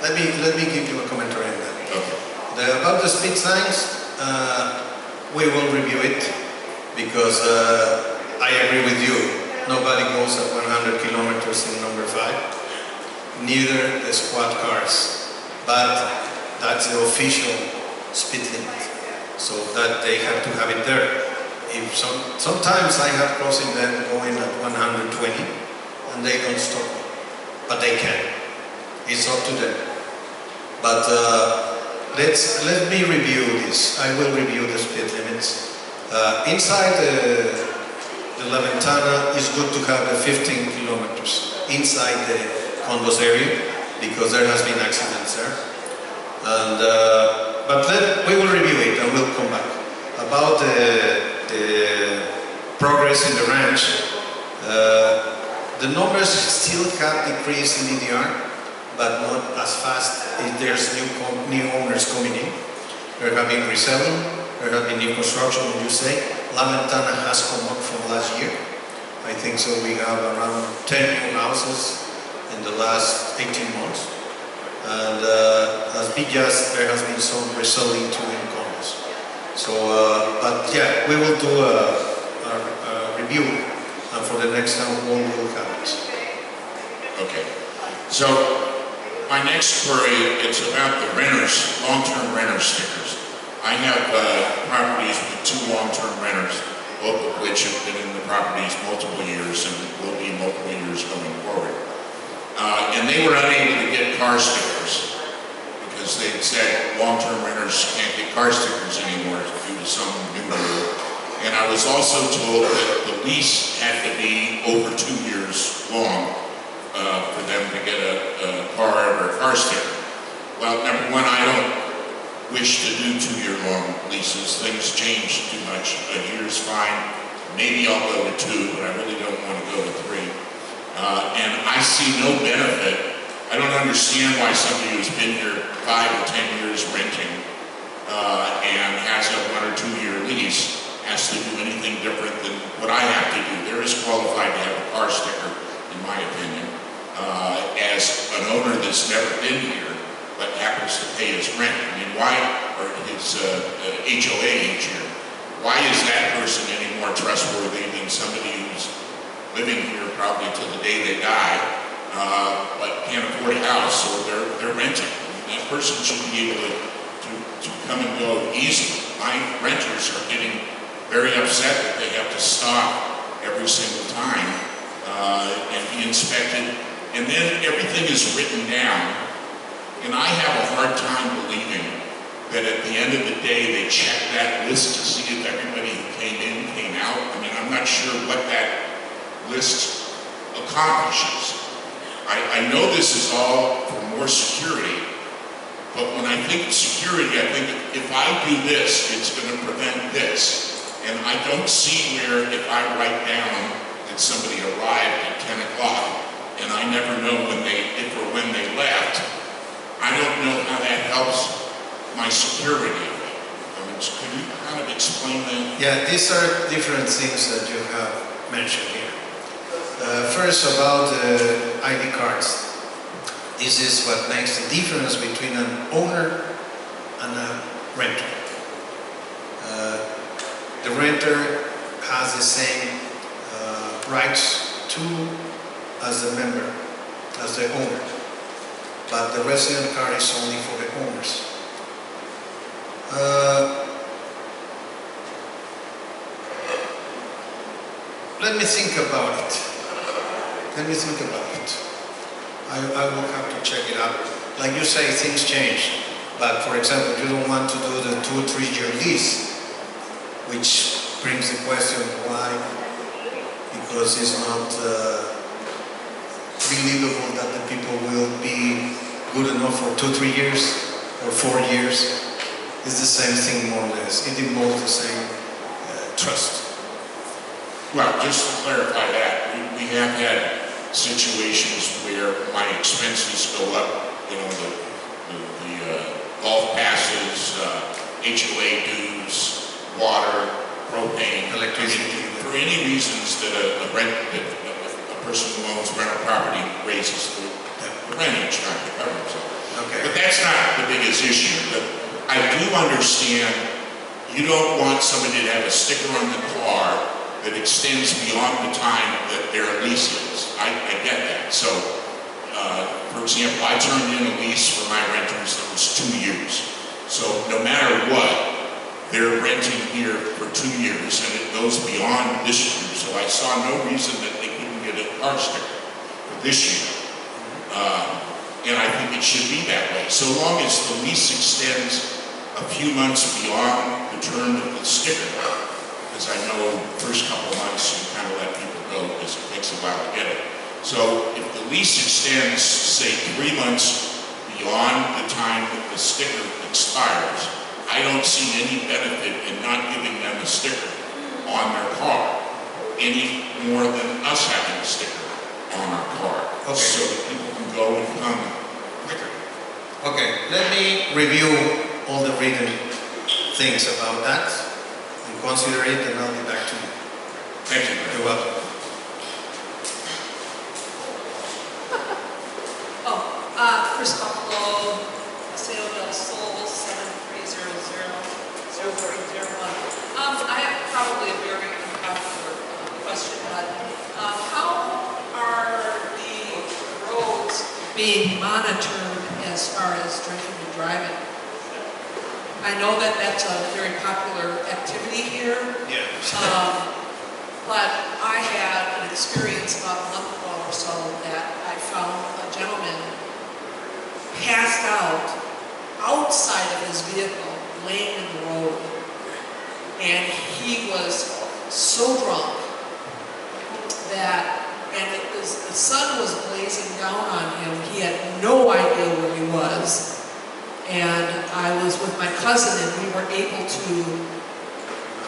Let me give you a commentary on that. Okay. About the speed signs, we will review it, because I agree with you. Nobody goes at 100 kilometers in number 5, neither the squad cars, but that's the official speed limit, so that they have to have it there. Sometimes I have crossing them going at 120, and they don't stop me, but they can. It's up to them. But let me review this. I will review the speed limits. Inside the La Ventana, it's good to have the 15 kilometers inside the condos area, because there has been accidents there. And but we will review it and we'll come back. About the progress in the ranch, the numbers still have decreased in EDR, but not as fast if there's new owners coming in. There have been reselling, there have been new construction, as you say. La Ventana has come up from last year. I think so. We have around 10 new houses in the last 18 months. And as Villas, there has been some reselling to incomes. So, but yeah, we will do a review, and for the next time, one will have it. Okay. So, my next query, it's about the renters, long-term renter stickers. I have properties with 2 long-term renters, both of which have been in the properties multiple years and will be multiple years going forward. And they were unable to get car stickers because they said long-term renters can't get car stickers anymore due to some new rule. And I was also told that the lease had to be over 2 years long for them to get a car or a car sticker. Well, number one, I don't wish to do 2-year-long leases. Things change too much. A year's fine. Maybe I'll go to 2, but I really don't want to go to 3. And I see no benefit. I don't understand why somebody who's been here 5 or 10 years renting and has a 1 or 2 year lease has to do anything different than what I have to do. They're as qualified to have a car sticker, in my opinion, as an owner that's never been here but happens to pay his rent. I mean, why, or his HOA each year, why is that person any more trustworthy than somebody who's living here probably till the day they die, but can't afford a house, so they're renting? I mean, that person should be able to come and go easily. My renters are getting very upset that they have to stop every single time and be inspected, and then everything is written down. And I have a hard time believing that at the end of the day they check that list to see if everybody who came in came out. I mean, I'm not sure what that list accomplishes. I know this is all for more security, But when I think of security, I think if I do this, it's going to prevent this. And I don't see where if I write down that somebody arrived at 10 o'clock and I never know if or when they left, I don't know how that helps my security. I mean, can you kind of explain that? Yeah, these are different things that you have mentioned here. First, about ID cards. This is what makes the difference between an owner and a renter. The renter has the same rights as the member, as the owner. But the resident card is only for the owners. Let me think about it. I will have to check it out. Like you say, things change. But for example, you don't want to do the 2 or 3 year lease, which brings the question why? Because it's not believable that the people will be good enough for 2 or 3 years or 4 years. It's the same thing more or less. It involves the same trust. Well, just to clarify that, we have had situations where my expenses go up, you know, the golf passes, HOA dues, water, propane, Electricity. For any reasons that a person who owns rental property raises the rentage, not to cover himself. Okay. But that's not the biggest issue. But I do understand you don't want somebody to have a sticker on the car that extends beyond the time that their lease is. I get that. So, for example, I turned in a lease for my renters that was 2 years. So no matter what, they're renting here for 2 years, and it goes beyond this year. So I saw no reason that they couldn't get a car sticker for this year. And I think it should be that way. So long as the lease extends a few months beyond the term of the sticker, because I know the first couple of months you kind of let people go because it takes a while to get it. So if the lease extends, say, 3 months beyond the time that the sticker expires, I don't see any benefit in not giving them a sticker on their car any more than us having a sticker on our car. Okay. So that people can go and come quicker. Okay, let me review all the written things about that and consider it, and I'll be back to you. Thank you. You're welcome. Cristobal, Paseo del Sol, 7300-0301. I have probably a very unpopular question, but how are the roads being monitored as far as drinking and driving? I know that that's a very popular activity here. Yeah. But I had an experience about a month ago or so that I found a gentleman passed out outside of his vehicle, laying in the road. And he was so drunk that, and the sun was blazing down on him. He had no idea where he was. And I was with my cousin, and we were able to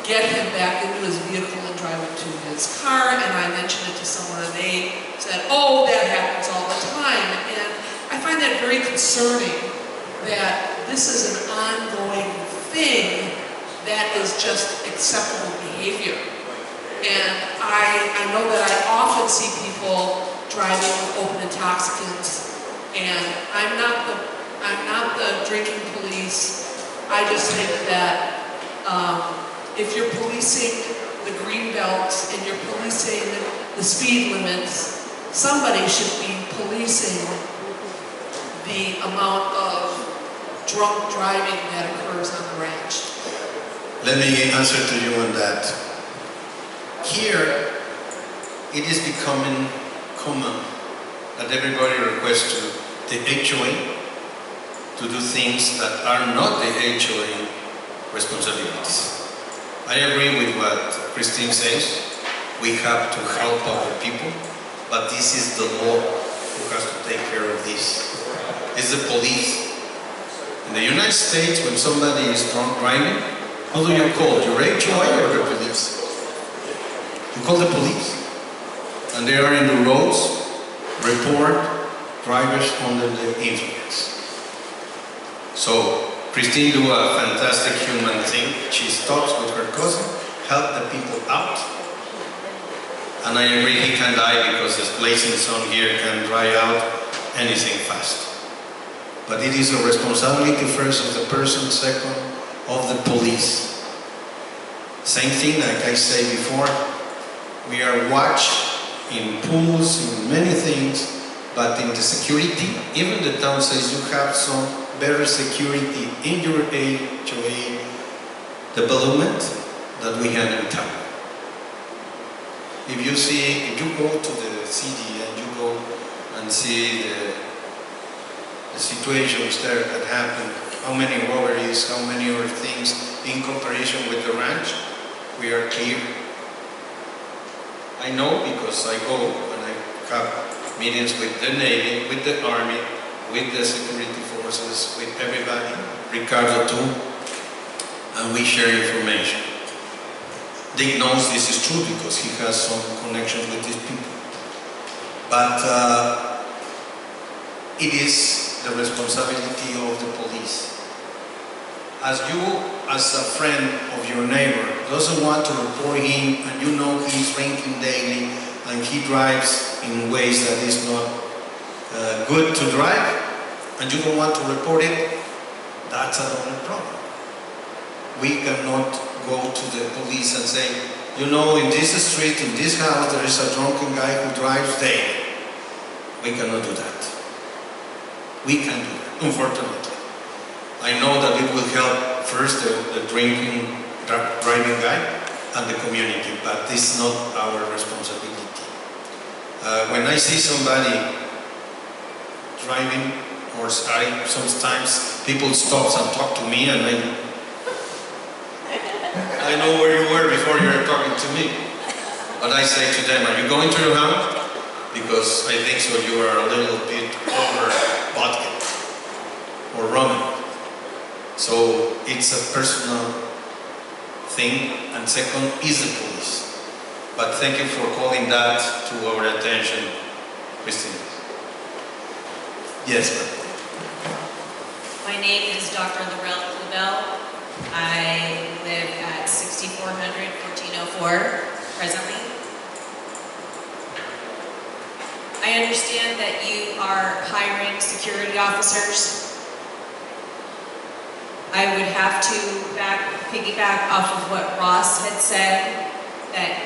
get him back into his vehicle and drive him to his car. And I mentioned it to someone, and they said, "Oh, that happens all the time." And I find that very concerning that this is an ongoing thing that is just acceptable behavior. And I know that I often see people driving with open intoxicants, and I'm not the drinking police. I just think that if you're policing the green belts and you're policing the speed limits, somebody should be policing the amount of drunk driving that occurs on the ranch. Let me answer to you on that. Here, it is becoming common that everybody requests to the HOA to do things that are not the HOA responsibilities. I agree with what Christine says. We have to help our people, but this is the law who has to take care of this. It's the police. In the United States, when somebody is drunk driving, who do you call? Your HOA or the police? You call the police. And they are in the roads, report drivers under the influence. So, Christine do a fantastic human thing. She stops with her cousin, help the people out. And I agree he can die because this blazing sun here can dry out anything fast. But it is a responsibility first of the person, second of the police. Same thing like I said before, we are watched in pools, in many things, but in the security, even the town says you have some better security in your HOA development that we have in town. If you go to the city and you go and see the situations there that happen, how many robberies, how many other things in comparison with the ranch, we are clear. I know because I go and I have meetings with the Navy, with the Army, with the security forces, with everybody, Ricardo too, and we share information. Dick knows this is true because he has some connections with these people. But it is the responsibility of the police. As you, as a friend of your neighbor, doesn't want to report him and you know he's drinking daily and he drives in ways that is not good to drive, and you don't want to report it, that's another problem. We cannot go to the police and say, you know, in this street, in this house, there is a drunken guy who drives daily. We cannot do that. We can do that, unfortunately. I know that it will help first the drinking, driving guy and the community, but this is not our responsibility. When I see somebody driving, or sometimes people stop and talk to me, and I know where you were before you were talking to me. But I say to them, are you going to your house? Because I think so you are a little bit over vodka or rum. So it's a personal thing, and second is the police. But thank you for calling that to our attention, Christine. Yes, ma'am. My name is Dr. Laurel Clubel. I live at 6400 1404 presently. I understand that you are hiring security officers. I would have to piggyback off of what Ross had said, that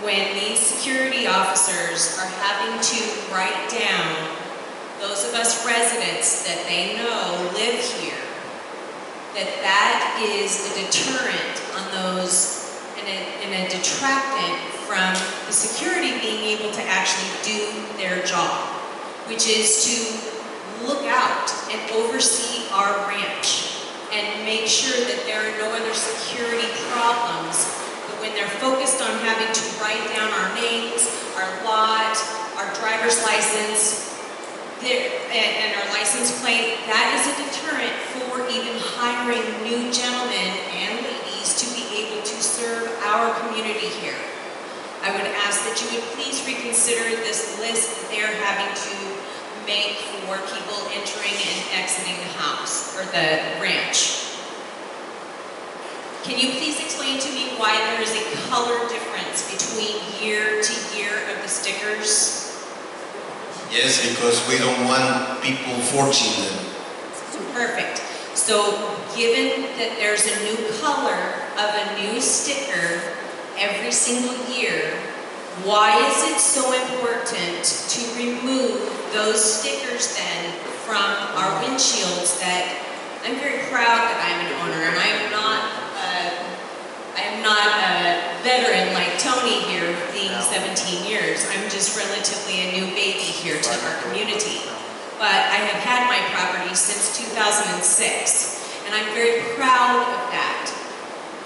when these security officers are having to write down those of us residents that they know live here, that is a deterrent on those and a detractant from the security being able to actually do their job, which is to look out and oversee our ranch and make sure that there are no other security problems. But when they're focused on having to write down our names, our lot, our driver's license, and our license plate, that is a deterrent for even hiring new gentlemen and ladies to be able to serve our community here. I would ask that you would please reconsider this list that they're having to make for people entering and exiting the house or the ranch. Can you please explain to me why there is a color difference between year to year of the stickers? Yes, because we don't want people forging them. Perfect. So given that there's a new color of a new sticker every single year, why is it so important to remove those stickers then from our windshields? That I'm very proud that I'm an owner, and I am not a veteran like Tony here, being 17 years. I'm just relatively a new baby here to our community. But I have had my property since 2006, and I'm very proud of that,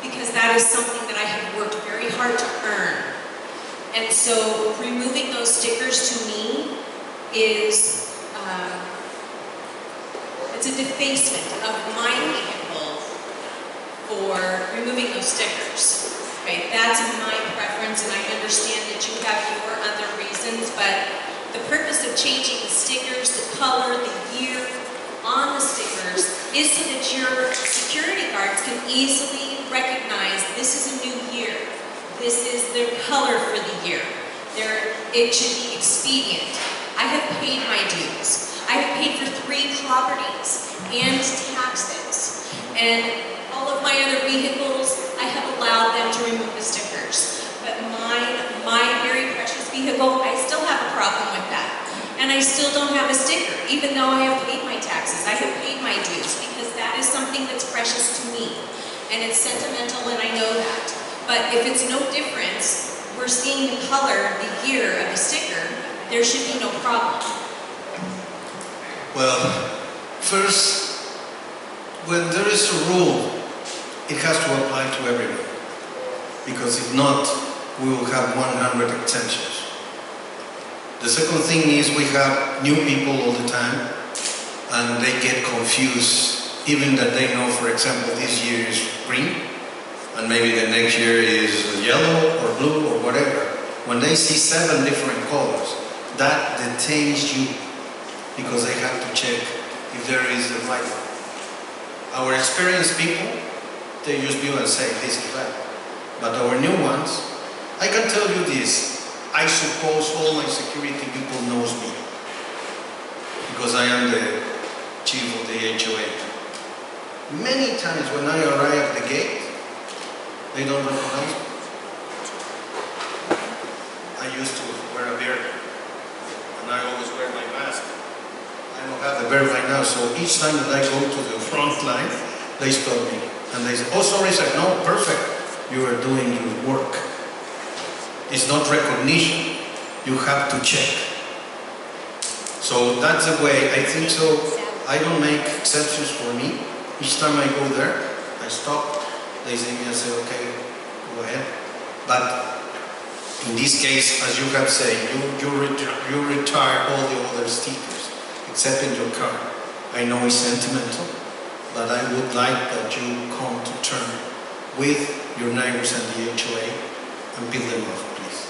because that is something that I have worked very hard to earn. And so removing those stickers to me is It's a defacement of my vehicle for removing those stickers. Okay, that's my preference, and I understand that you have your other reasons, but the purpose of changing the stickers, the color, the year on the stickers is so that your security guards can easily recognize this is a new year. This is the color for the year. It should be expedient. I have paid my dues. I have paid for 3 properties and taxes. And all of my other vehicles, I have allowed them to remove the stickers. But my very precious vehicle, I still have a problem with that. And I still don't have a sticker, even though I have paid my taxes. I have paid my dues, because that is something that's precious to me. And it's sentimental, and I know that. But if it's no difference, we're seeing the color, the year of the sticker, there should be no problem. Well, first, when there is a rule, it has to apply to everyone. Because if not, we will have 100 exemptions. The second thing is we have new people all the time, and they get confused, even that they know, for example, this year is green, and maybe the next year is yellow or blue or whatever. When they see 7 different colors, that detains you, because they have to check if there is the right one. Our experienced people, they use view and say, this is right. But our new ones, I can tell you this, I suppose all my security people knows me, because I am the chief of the HOA. Many times when I arrive at the gate, they don't recognize me. I used to wear a beard, and I always wear my mask. I don't have the beard right now, so each time that I go to the front line, they stop me. And they say, oh sorry sir, no, perfect, you are doing your work. It's not recognition, you have to check. So that's the way, I think so. I don't make exceptions for me. Each time I go there, I stop. They see me and say, okay, go ahead. But in this case, as you have said, you retire all the other stickers, except in your car. I know it's sentimental, but I would like that you come to terms with your neighbors and the HOA and peel them off, please.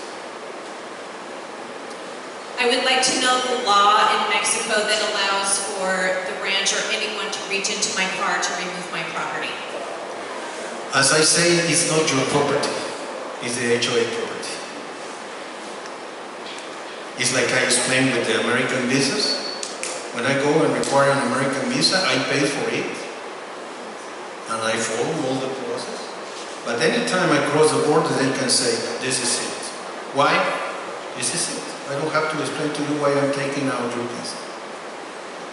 I would like to know the law in Mexico that allows for the ranch or anyone to reach into my car to remove my property. As I say, it's not your property, it's the HOA property. It's like I explained with the American visas. When I go and require an American visa, I pay for it, and I follow all the process. But anytime I cross the border, they can say, this is it. Why? This is it. I don't have to explain to you why I'm taking out your visa.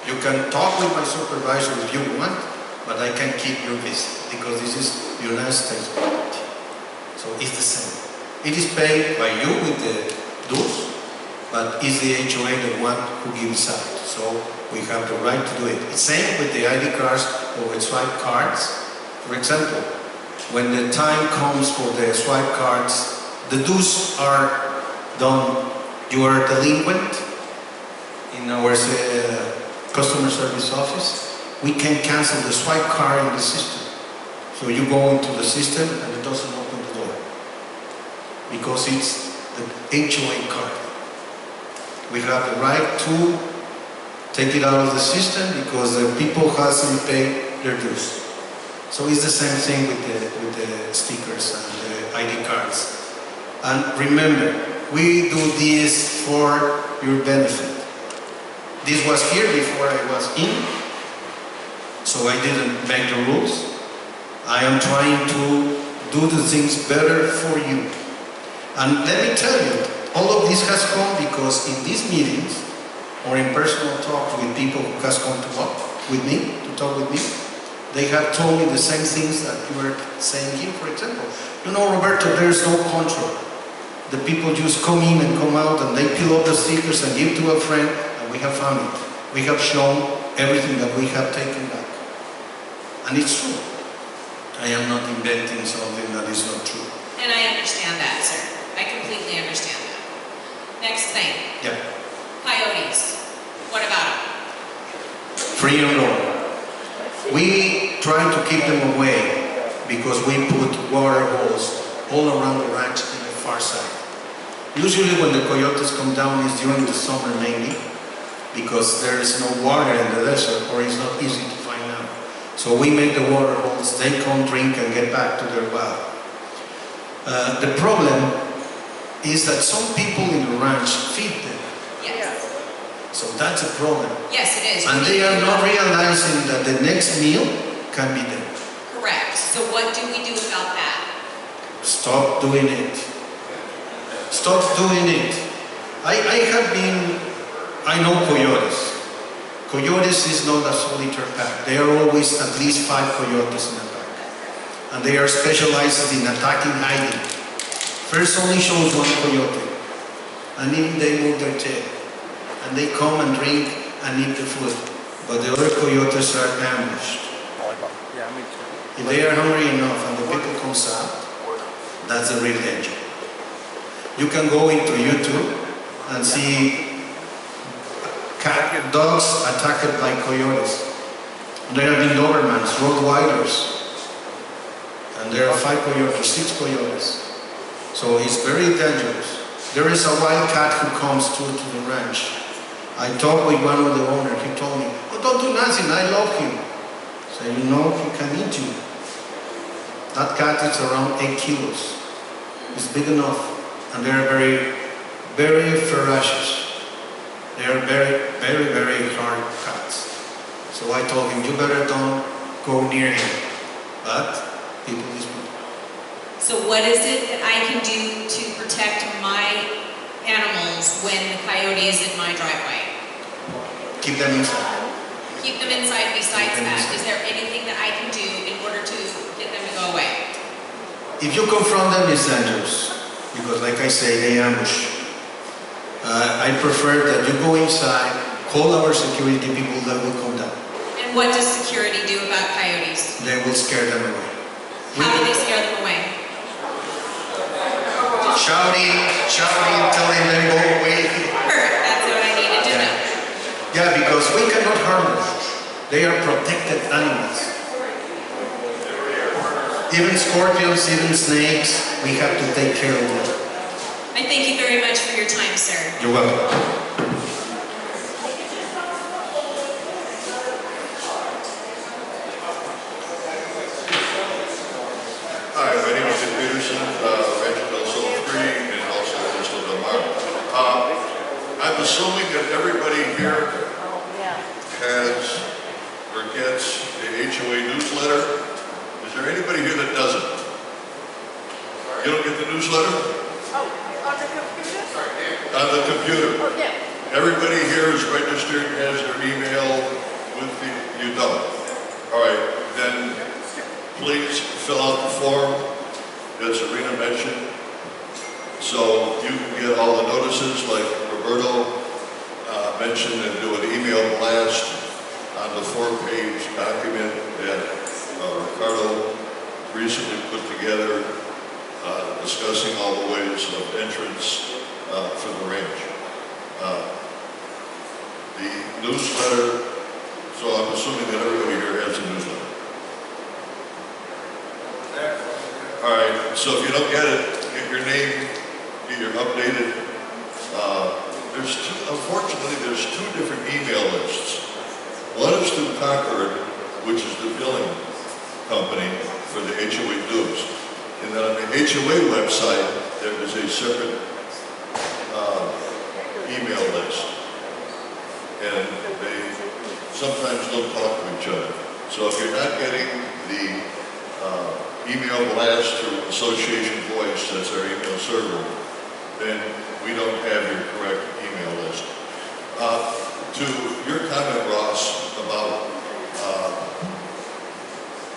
You can talk with my supervisor if you want, but I can keep your visa, because this is United States property. So it's the same. It is paid by you with the dues, but it's the HOA the one who gives out. So we have the right to do it. It's same with the ID cards or with swipe cards. For example, when the time comes for the swipe cards, the dues are done. You are delinquent in our customer service office. We can cancel the swipe card in the system. So you go into the system and it doesn't open the door, because it's the HOA card. We have the right to take it out of the system because the people hasn't paid their dues. So it's the same thing with the stickers and the ID cards. And remember, we do this for your benefit. This was here before I was in, so I didn't make the rules. I am trying to do the things better for you. And let me tell you, all of this has come because in these meetings, or in personal talk with people who has come to talk with me, they have told me the same things that you were saying here, for example. You know, Roberto, there's no control. The people just come in and come out and they peel up the stickers and give to a friend, and we have found it. We have shown everything that we have taken back. And it's true. I am not inventing something that is not true. And I understand that, sir. I completely understand that. Next thing. Yeah. Coyotes. What about them? Free and roam. We try to keep them away because we put water holes all around the ranch in the far side. Usually when the coyotes come down is during the summer mainly because there is no water in the desert or it's not easy to find out. So we make the water holes, they come drink and get back to their wild. The problem is that some people in the ranch feed them. Yes. So that's a problem. Yes, it is. And they are not realizing that the next meal can be them. Correct. So what do we do about that? Stop doing it. Stop doing it. I know coyotes. Coyotes is not a solitary pack. There are always at least 5 coyotes in a pack. And they are specialized in attacking hiding. First only shows 1 coyote. And then they move their tail. And they come and drink and eat the food. But the other coyotes are ambushed. If they are hungry enough and the people comes out, that's the real danger. You can go into YouTube and see dogs attacked by coyotes. There have been Dobermans, Rottweilers, and there are 5 coyotes, 6 coyotes. So it's very dangerous. There is a wild cat who comes to the ranch. I talked with one of the owners. He told me, "Oh, don't do nothing. I love him." So you know he can eat you. That cat is around 8 kilos. It's big enough, and they are very, very ferocious. They are very, very, very hard cats. So I told him, "You better don't go near him." But people listen. So what is it that I can do to protect my animals when the coyote is in my driveway? Keep them inside. Keep them inside besides that. Is there anything that I can do in order to get them to go away? If you confront them, it's dangerous. Because like I say, they ambush. I prefer that you go inside, call our security people that will come down. And what does security do about coyotes? They will scare them away. How do they scare them away? Shouting, telling them go away. Perfect, that's what I needed to know. Yeah, because we cannot harm them. They are protected animals. Even scorpions, even snakes, we have to take care of them. I thank you very much for your time, sir. You're welcome. Hi, my name is Jim Peterson, Rancho del Sol 3, and also Crystal Del Mar. I'm assuming that everybody here has or gets the HOA newsletter. Is there anybody here that doesn't? You don't get the newsletter? Oh, on the computer? On the computer. Oh, yeah. Everybody here is registered, has their email with the, you don't. All right, then please fill out the form that Serena mentioned so you can get all the notices like Roberto mentioned, and do an email blast on the 4-page document that Ricardo recently put together discussing all the ways of entrance for the ranch. The newsletter, so I'm assuming that everybody here has a newsletter. All right, so if you don't get it, get your name, get your updated. Unfortunately, there's 2 different email lists. One is through Concord, which is the billing company for the HOA dues. And then on the HOA website, there is a separate email list. And they sometimes don't talk to each other. So if you're not getting the email blast through Association Voice, that's our email server, then we don't have your correct email list. To your comment, Ross, about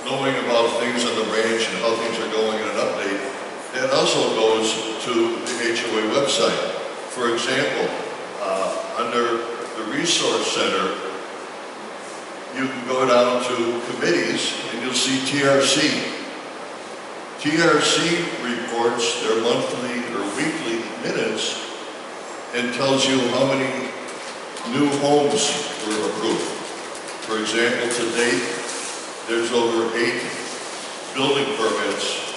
knowing about things on the ranch and how things are going in an update, that also goes to the HOA website. For example, under the Resource Center, you can go down to committees and you'll see TRC. TRC reports their monthly or weekly minutes and tells you how many new homes were approved. For example, to date, there's over 8 building permits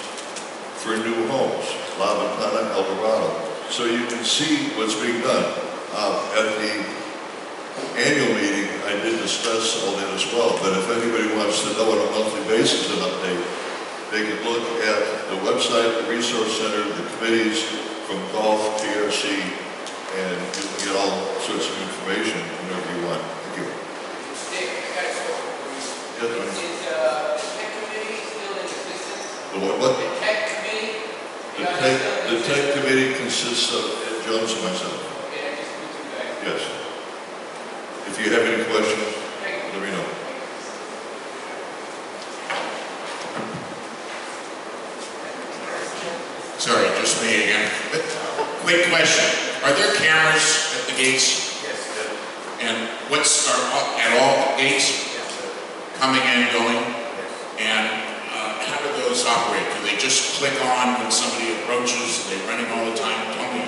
for new homes, La Ventana, El Dorado. So you can see what's being done. At the annual meeting, I did discuss all that as well, but if anybody wants to know on a monthly basis an update, they can look at the website, the resource center, the committees from Gulf, TRC, and you can get all sorts of information whenever you want. Thank you. Dick, I got a question for you. Yes, Is the tech committee still in existence? The what? The tech committee? The tech committee consists of Ed Jones and myself. Okay, I just put you guys. Yes. If you have any questions, let me know. Sorry, just me again. Quick question. Are there cameras at the gates? Yes. And at all gates? Coming and going? And how do those operate? Do they just click on when somebody approaches? Are they running all the time? Tell me.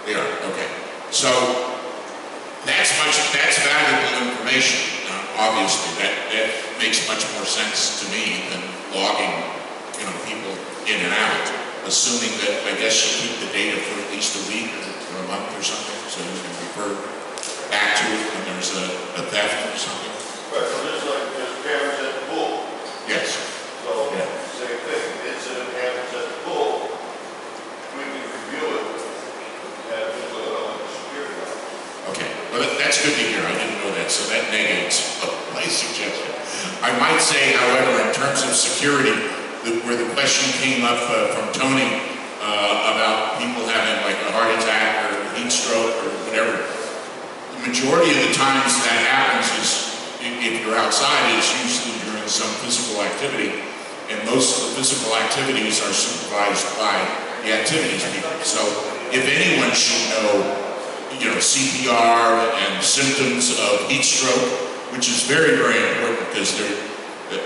They are, okay. So that's valuable information. Obviously, that makes much more sense to me than logging, people in and out. Assuming that, I guess you keep the data for at least a week or a month or something, so you can refer back to it when there's a theft or something. Right, so there's cameras at the pool. Yes. So, same thing, incident happens at the pool, we can review it, and we put it on the security guard. Okay, well that's good to hear. I didn't know that, so that negates my suggestion. I might say, however, in terms of security, where the question came up from Tony about people having like a heart attack or heat stroke or whatever, the majority of the times that happens is, if you're outside, it's usually during some physical activity, and most of the physical activities are supervised by the activities people. So if anyone should know, CPR and symptoms of heat stroke, which is very, very important because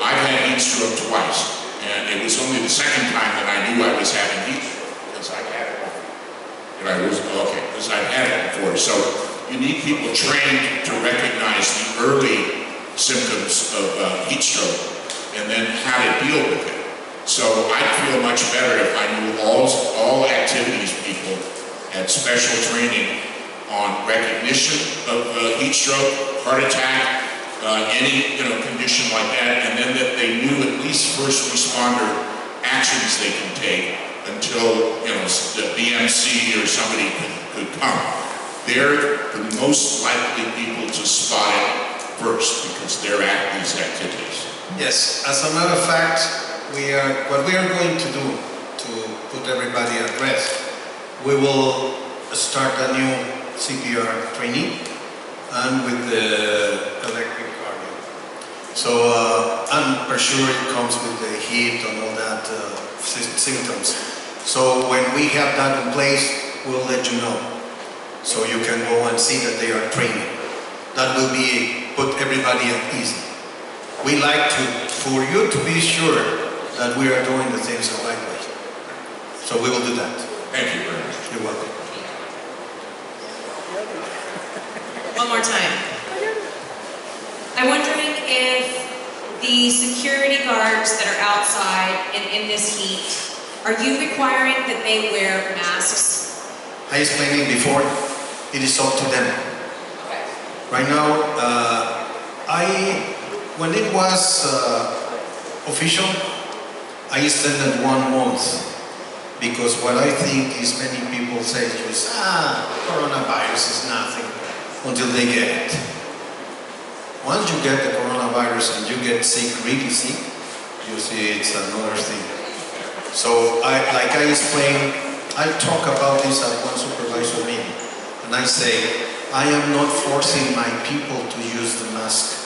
I've had heat stroke twice. And it was only the second time that I knew I was having heat stroke because I had it before. Because I've had it before. So you need people trained to recognize the early symptoms of heat stroke and then how to deal with it. So I'd feel much better if I knew all activities people had special training on recognition of heat stroke, heart attack, any condition like that, and then that they knew at least first responder actions they can take until the BMC or somebody could come. They're the most likely people to spot it first because they're at these activities. Yes, as a matter of fact, what we are going to do to put everybody at rest, we will start a new CPR training and with the electric cardio. So I'm for sure it comes with the heat and all that symptoms. So when we have that in place, we'll let you know. So you can go and see that they are training. That will put everybody at ease. We like for you to be sure that we are doing the things the right way. So we will do that. Thank you very much. You're welcome. One more time. I'm wondering if the security guards that are outside and in this heat, are you requiring that they wear masks? I explained it before. It is up to them. Okay. Right now, when it was official, I extended 1 month because what I think is many people say is, coronavirus is nothing until they get it. Once you get the coronavirus and you get sick, really sick, you see it's another thing. So like I explained, I talk about this at one supervisor meeting, and I say, I am not forcing my people to use the mask.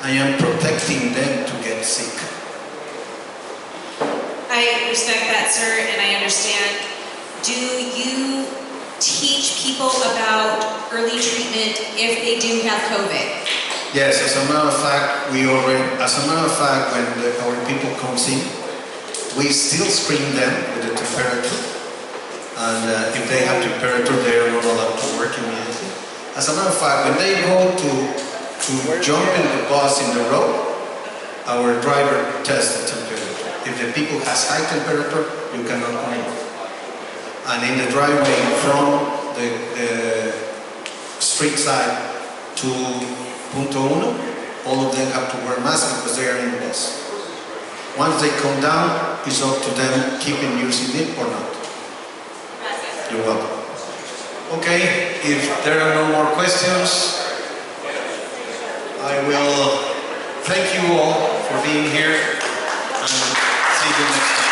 I am protecting them to get sick. I respect that, sir, and I understand. Do you teach people about early treatment if they do have COVID? Yes, as a matter of fact, when our people come in, we still screen them with the temperature. And if they have temperature, they are not allowed to work immediately. As a matter of fact, when they go to jump in the bus in the road, our driver tests the temperature. If the people has high temperature, you cannot move. And in the driveway from the street side to Punto Uno, all of them have to wear masks because they are in the bus. Once they come down, it's up to them keeping using it or not. You're welcome. Okay, if there are no more questions, I will thank you all for being here and see you next time.